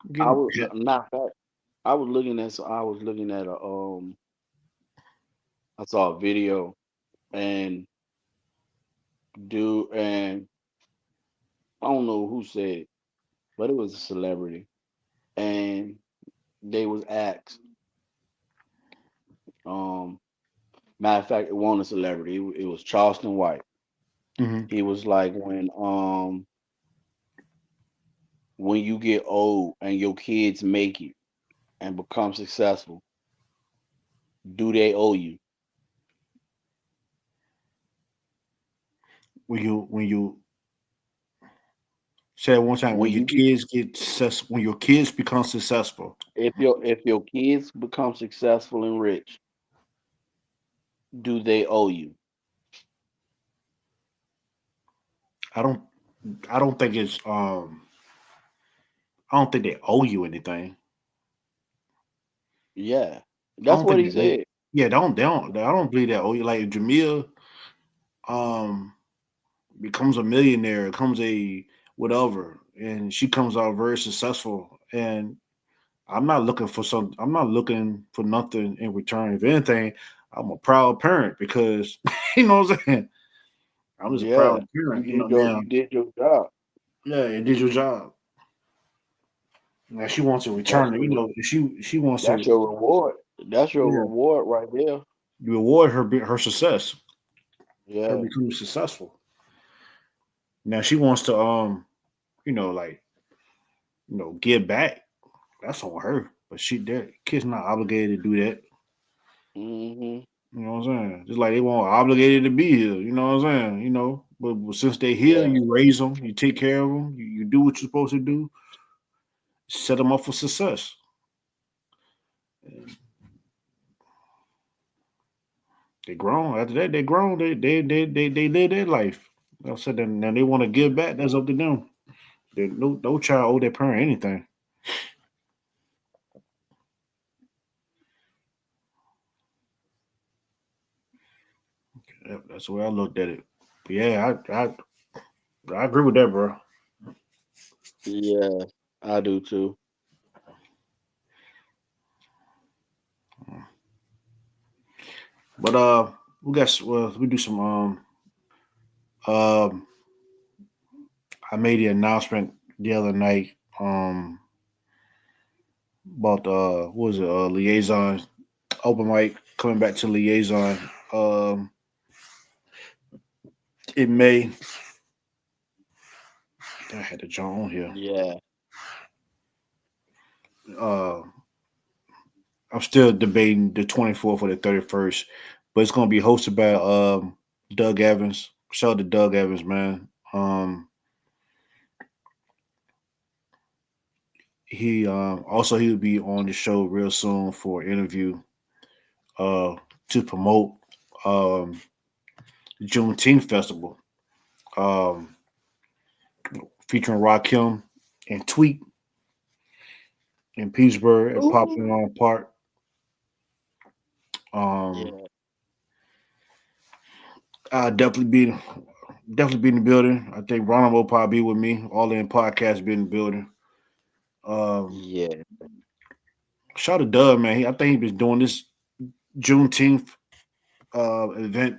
I getting was pet. not fact. I was looking at a I saw a video and dude and I don't know who said it, but it was a celebrity and they was asked. Um, Matter of fact, it wasn't a celebrity. It was Charleston White. Hmm. He was like, when you get old and your kids make it and become successful, do they owe you? When you say it one time, When you get when your kids become successful, if your kids become successful and rich, do they owe you? I don't I don't think it's I don't think they owe you anything. Yeah, I that's don't what think he they owe. said. Yeah, I don't believe that owe you. Like if Jamil um becomes a millionaire, becomes a whatever, and she comes out very successful, and I'm not looking for nothing in return. If anything, I'm a proud parent because you know what I'm saying. I'm just a proud Yeah, parent, now. you did your job. Yeah, it did your job. Now she wants to That's return it. your She wants that's to, your reward. That's your yeah, reward right there. reward her success, her Yeah. becoming successful. Now she wants to like give back. That's on her, but that kid's not obligated to do that. Hmm. You know what I'm saying? Just like they weren't obligated to be here. You know what I'm saying? But since they here, Yeah. you raise them, you take care of them, you do what you're supposed to do, set them up for success. They grown. After that, they grown. They live their life. I said, then now they want to give back. That's up to them. No child owe their parent anything. Yeah, that's the way I looked at it. But yeah, I agree with that, bro. Yeah, I do too. But we do some um I made the announcement the other night about what was it liaison open mic coming back to liaison. in May. I had the John on here. Yeah. Uh, I'm still debating the 24th or the 31st, but it's gonna be hosted by Doug Evans. Shout out to Doug Evans, man. He also he will be on the show real soon for an interview uh, to promote um, Juneteenth Festival um, featuring Rakim and Tweet in Petersburg at Ooh. Poplar Park. Um, Yeah. I'll definitely be in the building. I think Ronald will probably be with me. All in podcast be in the building. Um, Yeah. Shout out to Doug, man. I think he been doing this Juneteenth event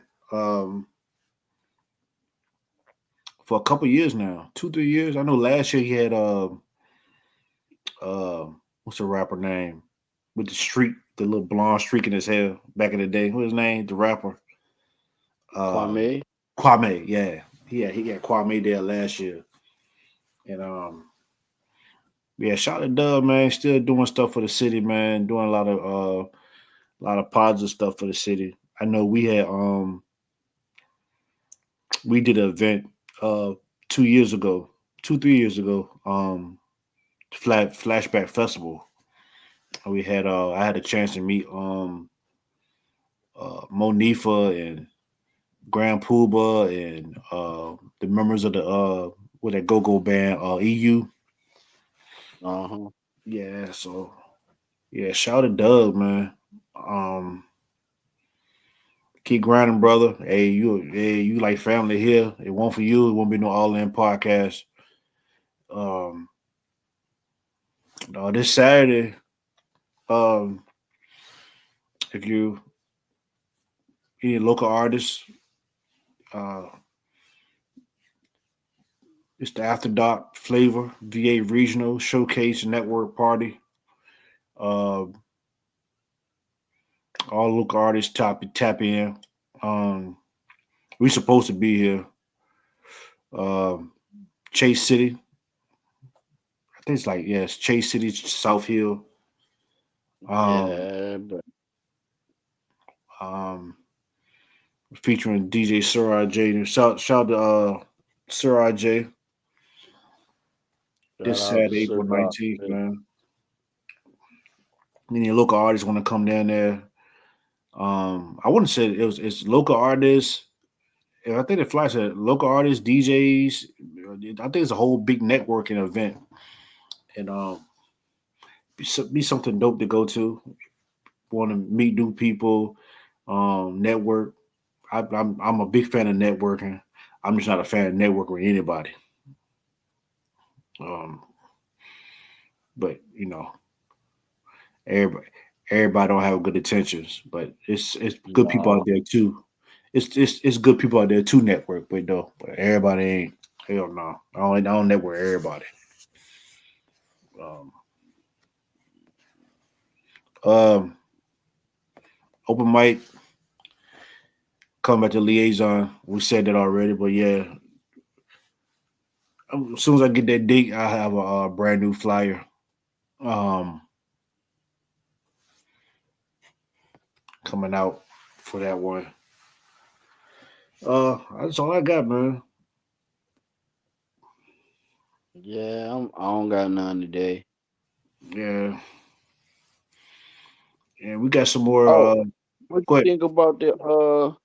for a couple years now, 2 3 years. I know last year he had uh, what's the rapper name with the streak, the little blonde streak in his hair back in the day. What's his name? The rapper uh, Kwame. Kwame. Yeah, he got Kwame there last year, and yeah, shout out to Doug, man. Still doing stuff for the city, man. Doing a lot of positive stuff for the city. I know we did an event 2 years ago, 2 3 years ago, flashback festival. We had I had a chance to meet Monifa and Grand Puba and the members of the with that go go band EU. Uh-huh. Yeah, so yeah, shout out to Doug, man. Um, Keep grinding, brother. Hey, you like family here. It won't for you. It won't be no all in podcast. Um, this Saturday, um, if you any local artists, uh, it's the After Dark Flavor VA Regional Showcase Network Party. Uh, all local artists tap in. Um, we supposed to be here. Um, Chase City. I think it's like yes, Chase City, South Hill. Um, Yeah, but um, Featuring DJ Sir J. Shout to Sir J. shout This out to Saturday, Sir April Doc. 19th, man. Any local artists want to come down there. I wouldn't say it's local artists. I think it flies at local artists, DJs. I think it's a whole big networking event, and be something dope to go to. Want to meet new people, network. I'm a big fan of networking. I'm just not a fan of networking with anybody. Um, but everybody everybody don't have good intentions, but it's good people out No. there too. It's good people out there too network, but though, but everybody ain't. Hell no, I don't network everybody. Um, um, Open mic, come back to liaison. We said that already, but yeah, as soon as I get that date, I have a brand new flyer. Um, Coming out for that one. That's all I got, man. Yeah, I don't got none today. Yeah, and we got some more. Oh, what Go you ahead. think about the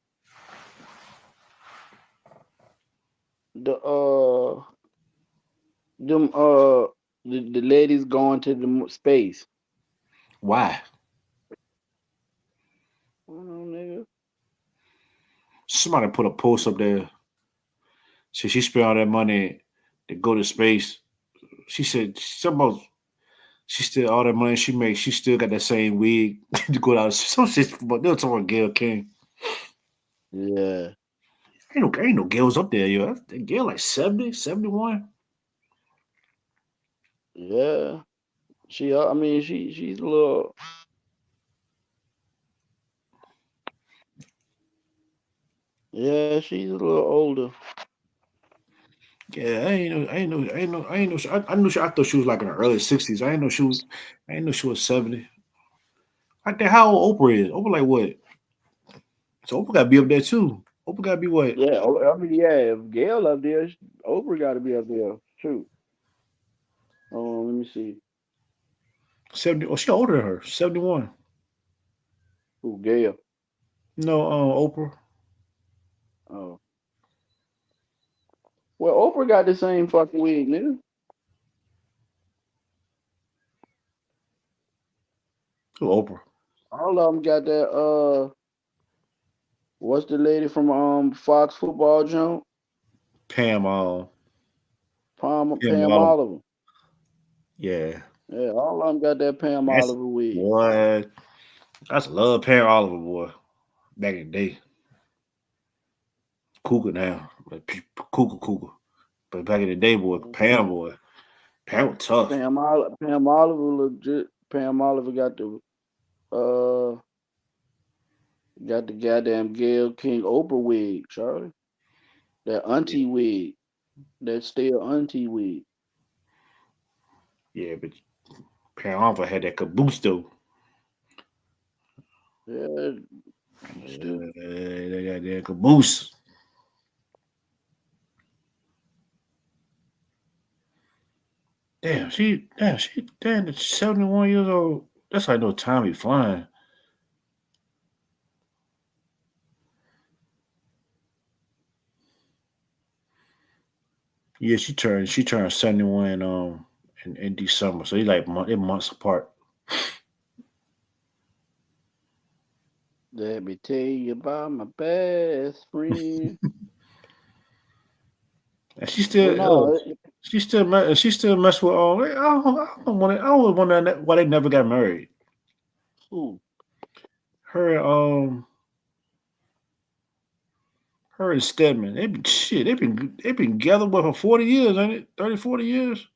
them the ladies going to the space? Why? I don't know, nigga. Somebody put a post up there. So she spent all that money to go to space. She said something about she still all that money she makes. She still got that same wig to go out. Some shit. But they're talking about Gail King. Yeah, Ain't no girls up there, yo. That Gail like 70, 71. yeah. She, I mean, she's a little. Yeah, she's a little older. Yeah, I ain't know. I knew she. I thought she was like in her early 60s. I ain't know she was. I ain't know she was 70. I think how old Oprah is. Oprah like what? So Oprah got to be up there too. Oprah got to be what? Yeah, I mean, yeah. If Gail up there, Oprah got to be up there. Shoot. Let me see. 70. Oh, she older than her. 71. Who Gail? No, Oprah. Oh, well, Oprah got the same fucking wig, nigga. Who Oprah? All of them got that. What's the lady from Fox Football Jump? Pam. Pam Pam Oliver. Oliver. Yeah. Yeah, all of them got that Pam That's Oliver wig. what. I used to love Pam Oliver, boy. Back in the day. Cougar now. Like, Cougar. But back in the day, boy. Pam was tough. Pam Oliver legit. Pam Oliver uh got the goddamn Gail King Oprah wig, Charlie. That Yeah, auntie wig. That still auntie wig. yeah, but Pam Oliver had that caboose though. Yeah, stupid. They got that caboose. Damn, 71 years old. That's like no time be flying. Yeah, she turned 71 in December. So they months apart. Let me tell you about my best friend. And Well, no, she still mess with all. I don't wonder why they never got married. who? Her her and Stedman. They been shit. They been together with for 40 years, ain't it? 30, 40 years.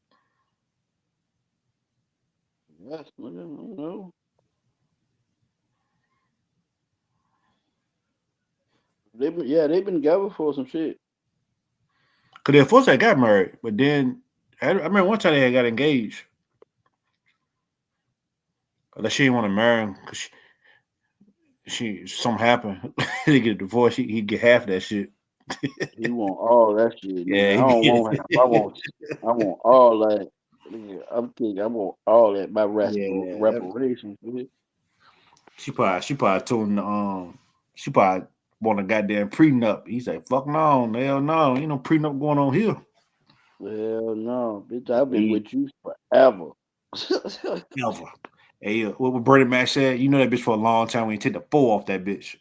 Yes, nigga, you know. They've been together for some shit. Cause they first they got married, but then I remember one time they had got engaged. That she didn't want to marry him because she something happened. They get a divorce. He get half that shit. He want all that shit, nigga. Yeah, I he don't get want him. it. I want all that. Nigga, I'm thinking I want all that. My Yeah, reparations, nigga. she probably told him she probably want a goddamn prenup. He said, "Fuck no, hell no, ain't no prenup going on here." Hell no, bitch. I've been He with you forever. never. Hey, what Bernie Mac said, you know that bitch for a long time when you take the four off that bitch.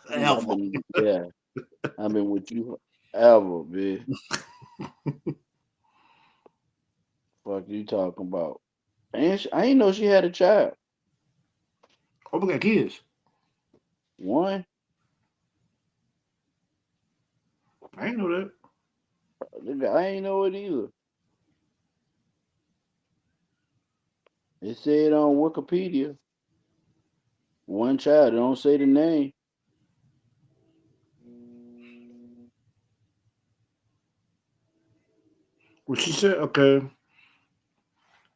I've Ever. been, yeah, I've been with you forever, bitch. Fuck you talking about? I ain't know she had a child. Oh, we got kids. One, I ain't know that. nigga, I ain't know it either. It said on Wikipedia, one child. It don't say the name. Well, she said, okay.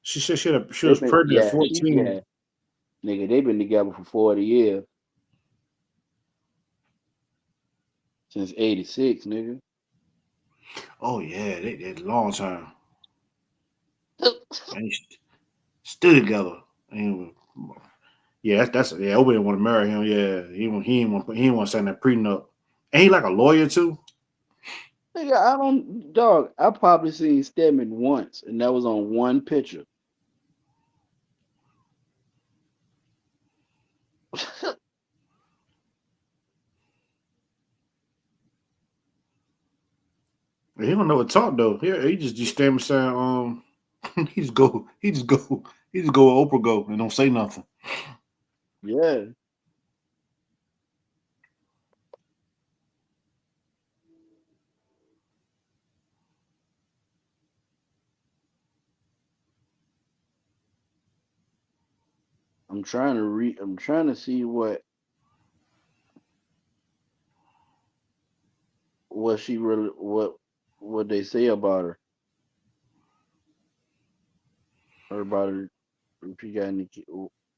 She said she They was been, pregnant at yeah, 14. nigga. They been together for 40 years since '86, nigga. Oh yeah, they a long time. And still together. And, yeah, that's yeah. Obi didn't want to marry him. Yeah, he didn't want to sign that prenup. Ain't he like a lawyer too? Nigga, I don't, dog. I probably seen Stedman once, and that was on one picture. He don't know what to talk though. He just stand beside he just go where Oprah go and don't say nothing. Yeah, I'm trying to see what what she really what they say about her or about her if she got any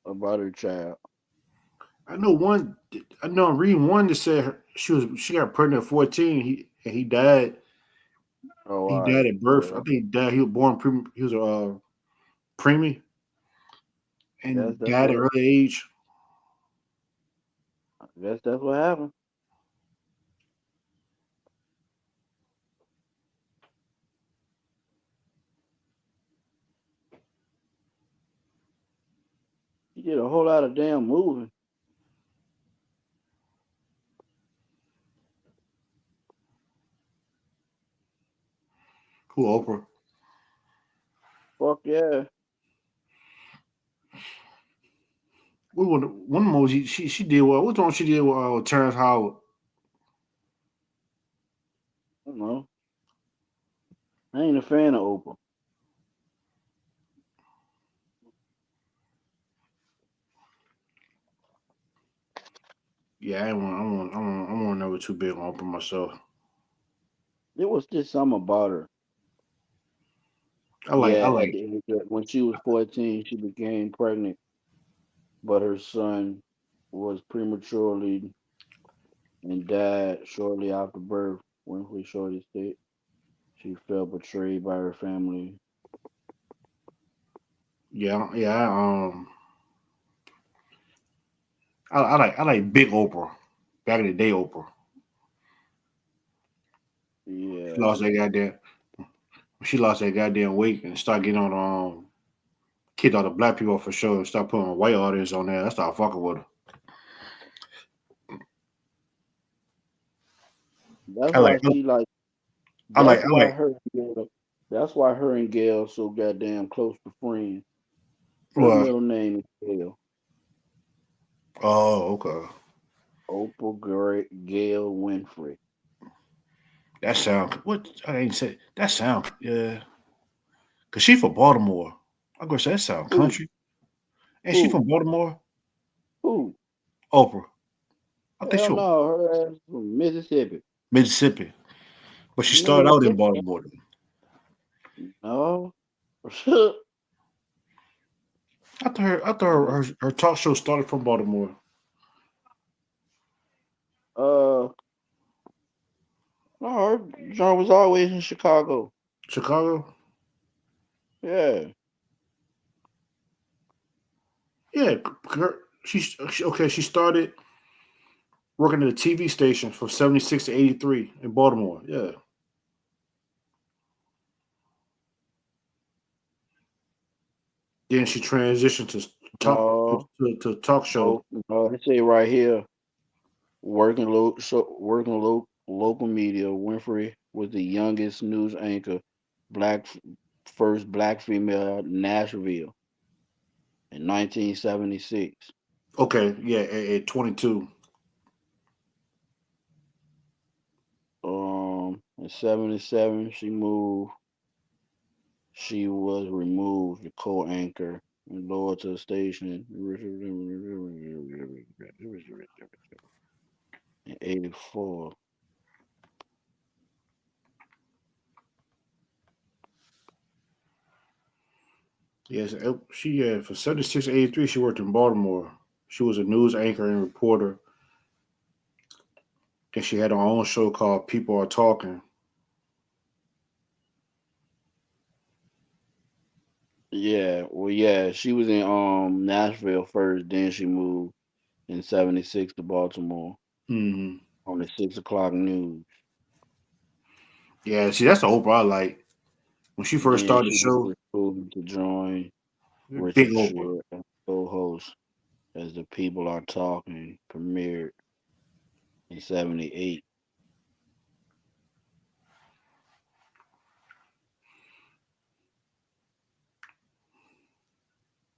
about her child. I know one. I know I'm reading one that said she got pregnant at 14. He died. Oh, He all died right. at birth. I Well, think he died. He was born he was a preemie guess and that's died at what early age. I guess that's what happened. She did a whole lot of damn moving. Who Oprah? Fuck yeah. One of the movies she did well. What's the one she did with Terrence Howard? I don't know. I ain't a fan of Oprah. Yeah, I want never too big on Oprah myself. It was just something about her. I Yeah, at like the age of, when she was 14, she became pregnant, but her son was prematurely and died shortly after birth. Winfrey Shorty said she felt betrayed by her family. I like big Oprah. Back in the day, Oprah. She Yeah, lost that goddamn. She lost that goddamn weight and started getting on kicked all the black people for sure and start putting white artists on there. I started fucking with her. that's I like why she like. I like That's I why like her. That's why her and Gail so goddamn close to friends. Her well middle name is Gail. oh okay. Oprah Gail Winfrey. That sound what I ain't say that sound yeah. Cause she from Baltimore. I'm gonna say that sound Who? country. And she Who? from Baltimore? Who? Oprah. I think Hell she from no, her ass from Mississippi. Mississippi. But she started out in Mississippi. Baltimore. No. I thought her talk show started from Baltimore. uh, no, her John was always in Chicago. Chicago? Yeah. Yeah. Okay, she started working at a TV station from 76 to 83 in Baltimore. Yeah. Then she transitioned to talk No, to talk show. no. They say right here, local media. Winfrey was the youngest news anchor, black first black female in Nashville in 1976. Okay, yeah, at 22. In 77, she was removed, the co-anchor, and lowered to the station in 84. Yes, for 76 to 83 she worked in Baltimore. She was a news anchor and reporter. Then she had her own show called People Are Talking. Yeah, well, yeah, she was in Nashville first, then she moved in 76 to Baltimore Hmm. on the 6 o'clock news. Yeah, see, that's the Oprah I like. When she first Then started the she was show, recruited to join big Richard Oprah. Schiff as co-host as The People Are Talking premiered in 78.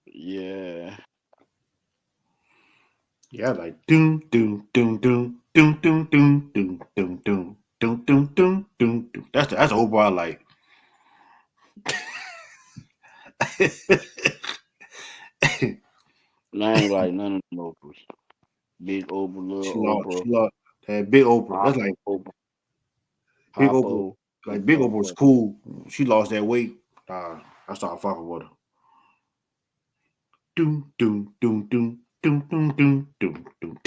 Yeah. Yeah, I like doom doom doom doom doom doom doom doom doom doom doom doom doom doom doom. That's the Oprah I like. And I ain't like none of them Oprahs. Big Oprah, she Little lost. Oprah, She lost. That big Oprah. That's Papa like Oprah. Big Oprah, Popo, like them Big Oprah was motherfuckers. cool. She lost that weight. I started fucking with her. Doom, doom, doom, doom, doom, doom, doom, doom, doom.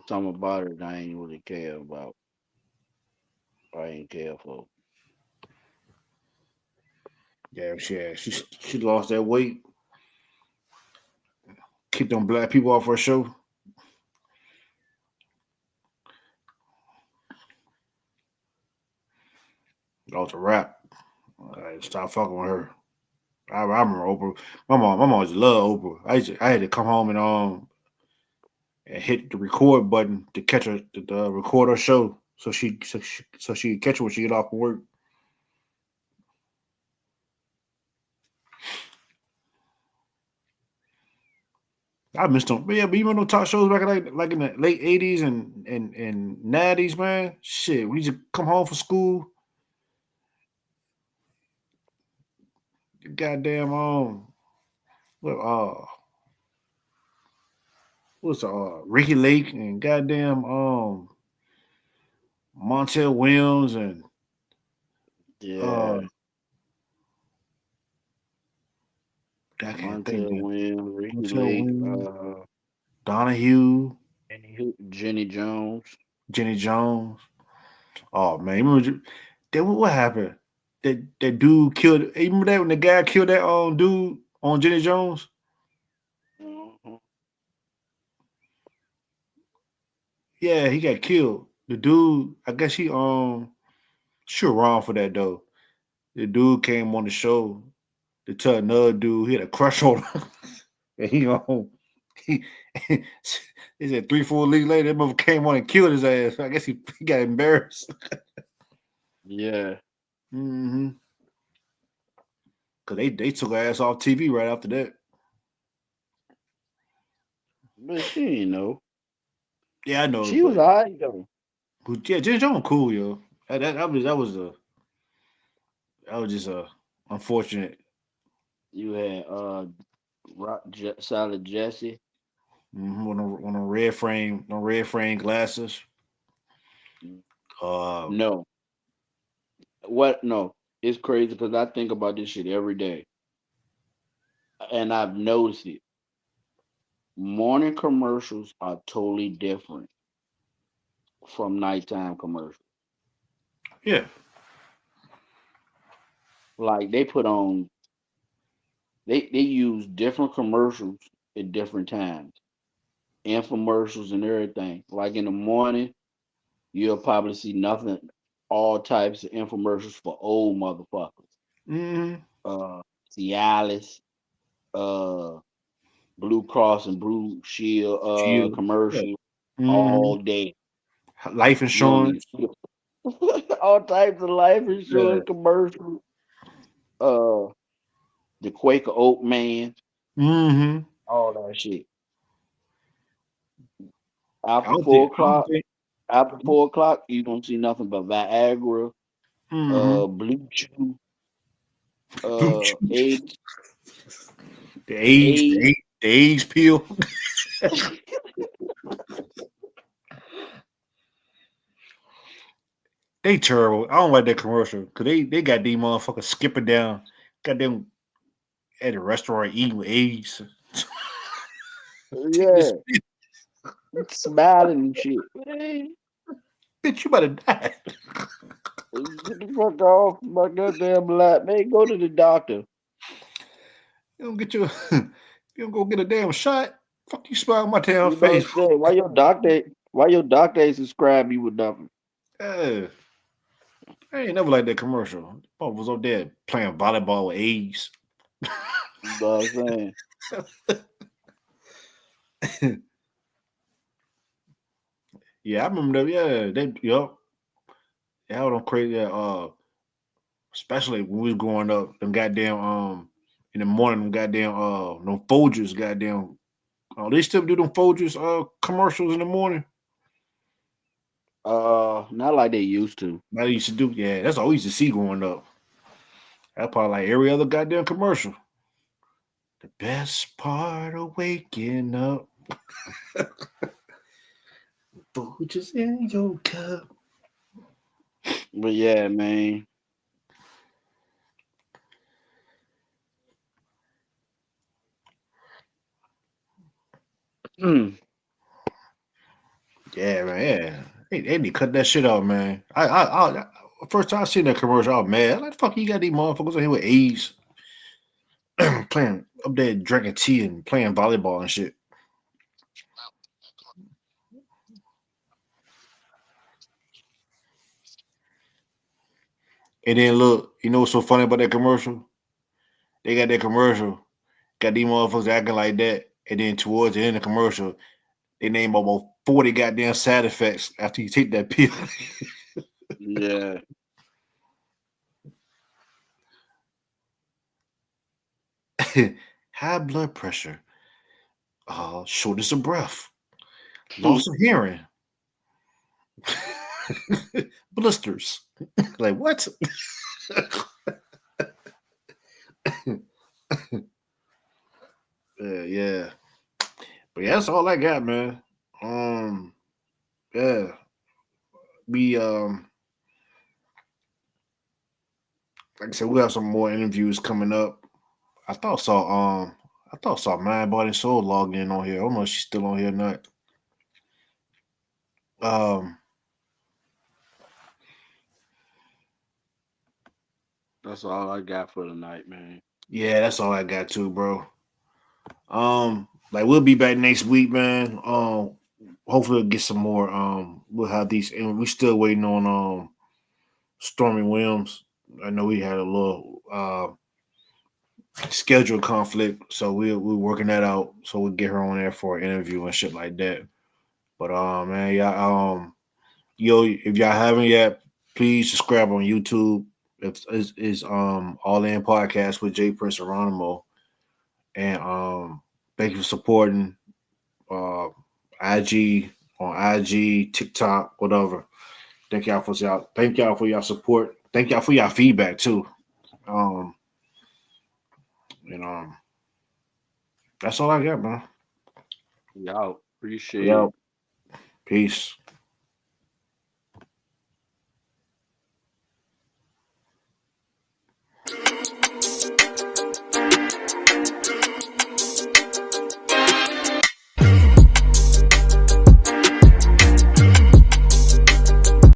Something about it I ain't really care about. I ain't care for. She lost that weight. Kicked them black people off her show. That was a rap. I stopped fucking with her. I remember Oprah. My mom just loved Oprah. I had to come home and hit the record button to catch her the record her show so she could catch her when she get off from work. I missed them. But yeah, but you remember those talk shows back in like in the late 80s and 90s, man. Shit, we used to come home from school. Goddamn what what's Ricky Lake and goddamn Montel Williams and uh Yeah. I can't think Montel of Williams, Ricky Montel Lake, Williams, Donahue, Jenny Jones. Jenny Jones. Oh man, you remember that what happened? That dude killed. You remember that when the guy killed that dude on Jenny Jones? Mhm. Yeah, he got killed. The dude, I guess sure wrong for that though. The dude came on the show to tell another dude he had a crush on him. And he he said 3-4 weeks later that mother came on and killed his ass. I guess he got embarrassed. Yeah. Mm-hmm. Cause they took her ass off TV right after that. But she ain't know. Yeah, I know, She was but alright though. yeah, Jenny Jones cool, yo. That was just a unfortunate. You had Solid Jesse. On red frame glasses. Uh, No. What? No. It's crazy because I think about this shit every day, and I've noticed it. Morning commercials are totally different from nighttime commercials. yeah. Like they put on, they use different commercials at different times, infomercials and everything. Like in the morning, you'll probably see nothing, all types of infomercials for old motherfuckers. Mm-hmm. Uh, Cialis, uh, Blue Cross and Blue Shield, Shield. Yeah. commercial Mm-hmm. all day. Life You don't even insurance. see all types of life Yeah. insurance commercials. Uh, the Quaker Oat Man, Mm-hmm. all that shit. I After don't four think. I don't o'clock, think. after 4 o'clock, you don't see nothing but Viagra, Mm-hmm. Blue Chew, Blue Chew. AIDS, The age, the AIDS. age, the age pill. They terrible. I don't like that commercial because they got these motherfuckers skipping down, got them at a restaurant eating with AIDS. Take this Yeah, smiling and shit. Man, bitch. You better die. get the fuck off my goddamn lap, man. Go to the doctor. You don't get your. You don't go get a damn shot. Fuck you, smile on my damn You know what face. I'm saying? Why your doctor ain't subscribe you with nothing? Uh, I ain't never like that commercial. Both was up there playing volleyball with AIDS. You know what I'm saying? Yeah, I remember that. Yeah, yup. Yeah, them crazy. Yeah, especially when we was growing up, them goddamn in the morning, them goddamn them Folgers, goddamn. Oh, they still do them Folgers commercials in the morning. Not like they used to. That they used to do. Yeah, that's all we used to see growing up. That's probably like every other goddamn commercial. The best part of waking up, Folgers in your cup. But yeah, man. Yeah, man. Yeah, they need to cut that shit out, man. First time I seen that commercial, I was mad. Like, fuck, you got these motherfuckers in here with AIDS, playing up there drinking tea and playing volleyball and shit. And then look, you know what's so funny about that commercial? They got that commercial, got these motherfuckers acting like that, and then towards the end of the commercial, they name about 40 goddamn side effects after you take that pill. Yeah. High blood pressure, shortness of breath, loss of hearing, blisters. Like what? Yeah. But yeah, that's all I got, man. Um, yeah. We like I said, we have some more interviews coming up. I thought saw I thought saw Mind Body and Soul logged in on here. I don't know if she's still on here or not. Um, That's all I got for tonight, man. yeah, that's all I got too, bro. Like we'll be back next week, man. Hopefully we'll get some more. We'll have these, and we still waiting on Stormy Williams. I know we had a little schedule conflict, so we're working that out. So we'll get her on there for an interview and shit like that. But man, yeah, yo, if y'all haven't yet, please subscribe on YouTube. It's All In Podcast with Jprince and Ronamo, and thank you for supporting uh IG on IG, TikTok, whatever. Thank y'all for y'all support. Thank y'all for y'all feedback too. Um, and that's all I got, man. Y'all appreciate it. Yo, peace.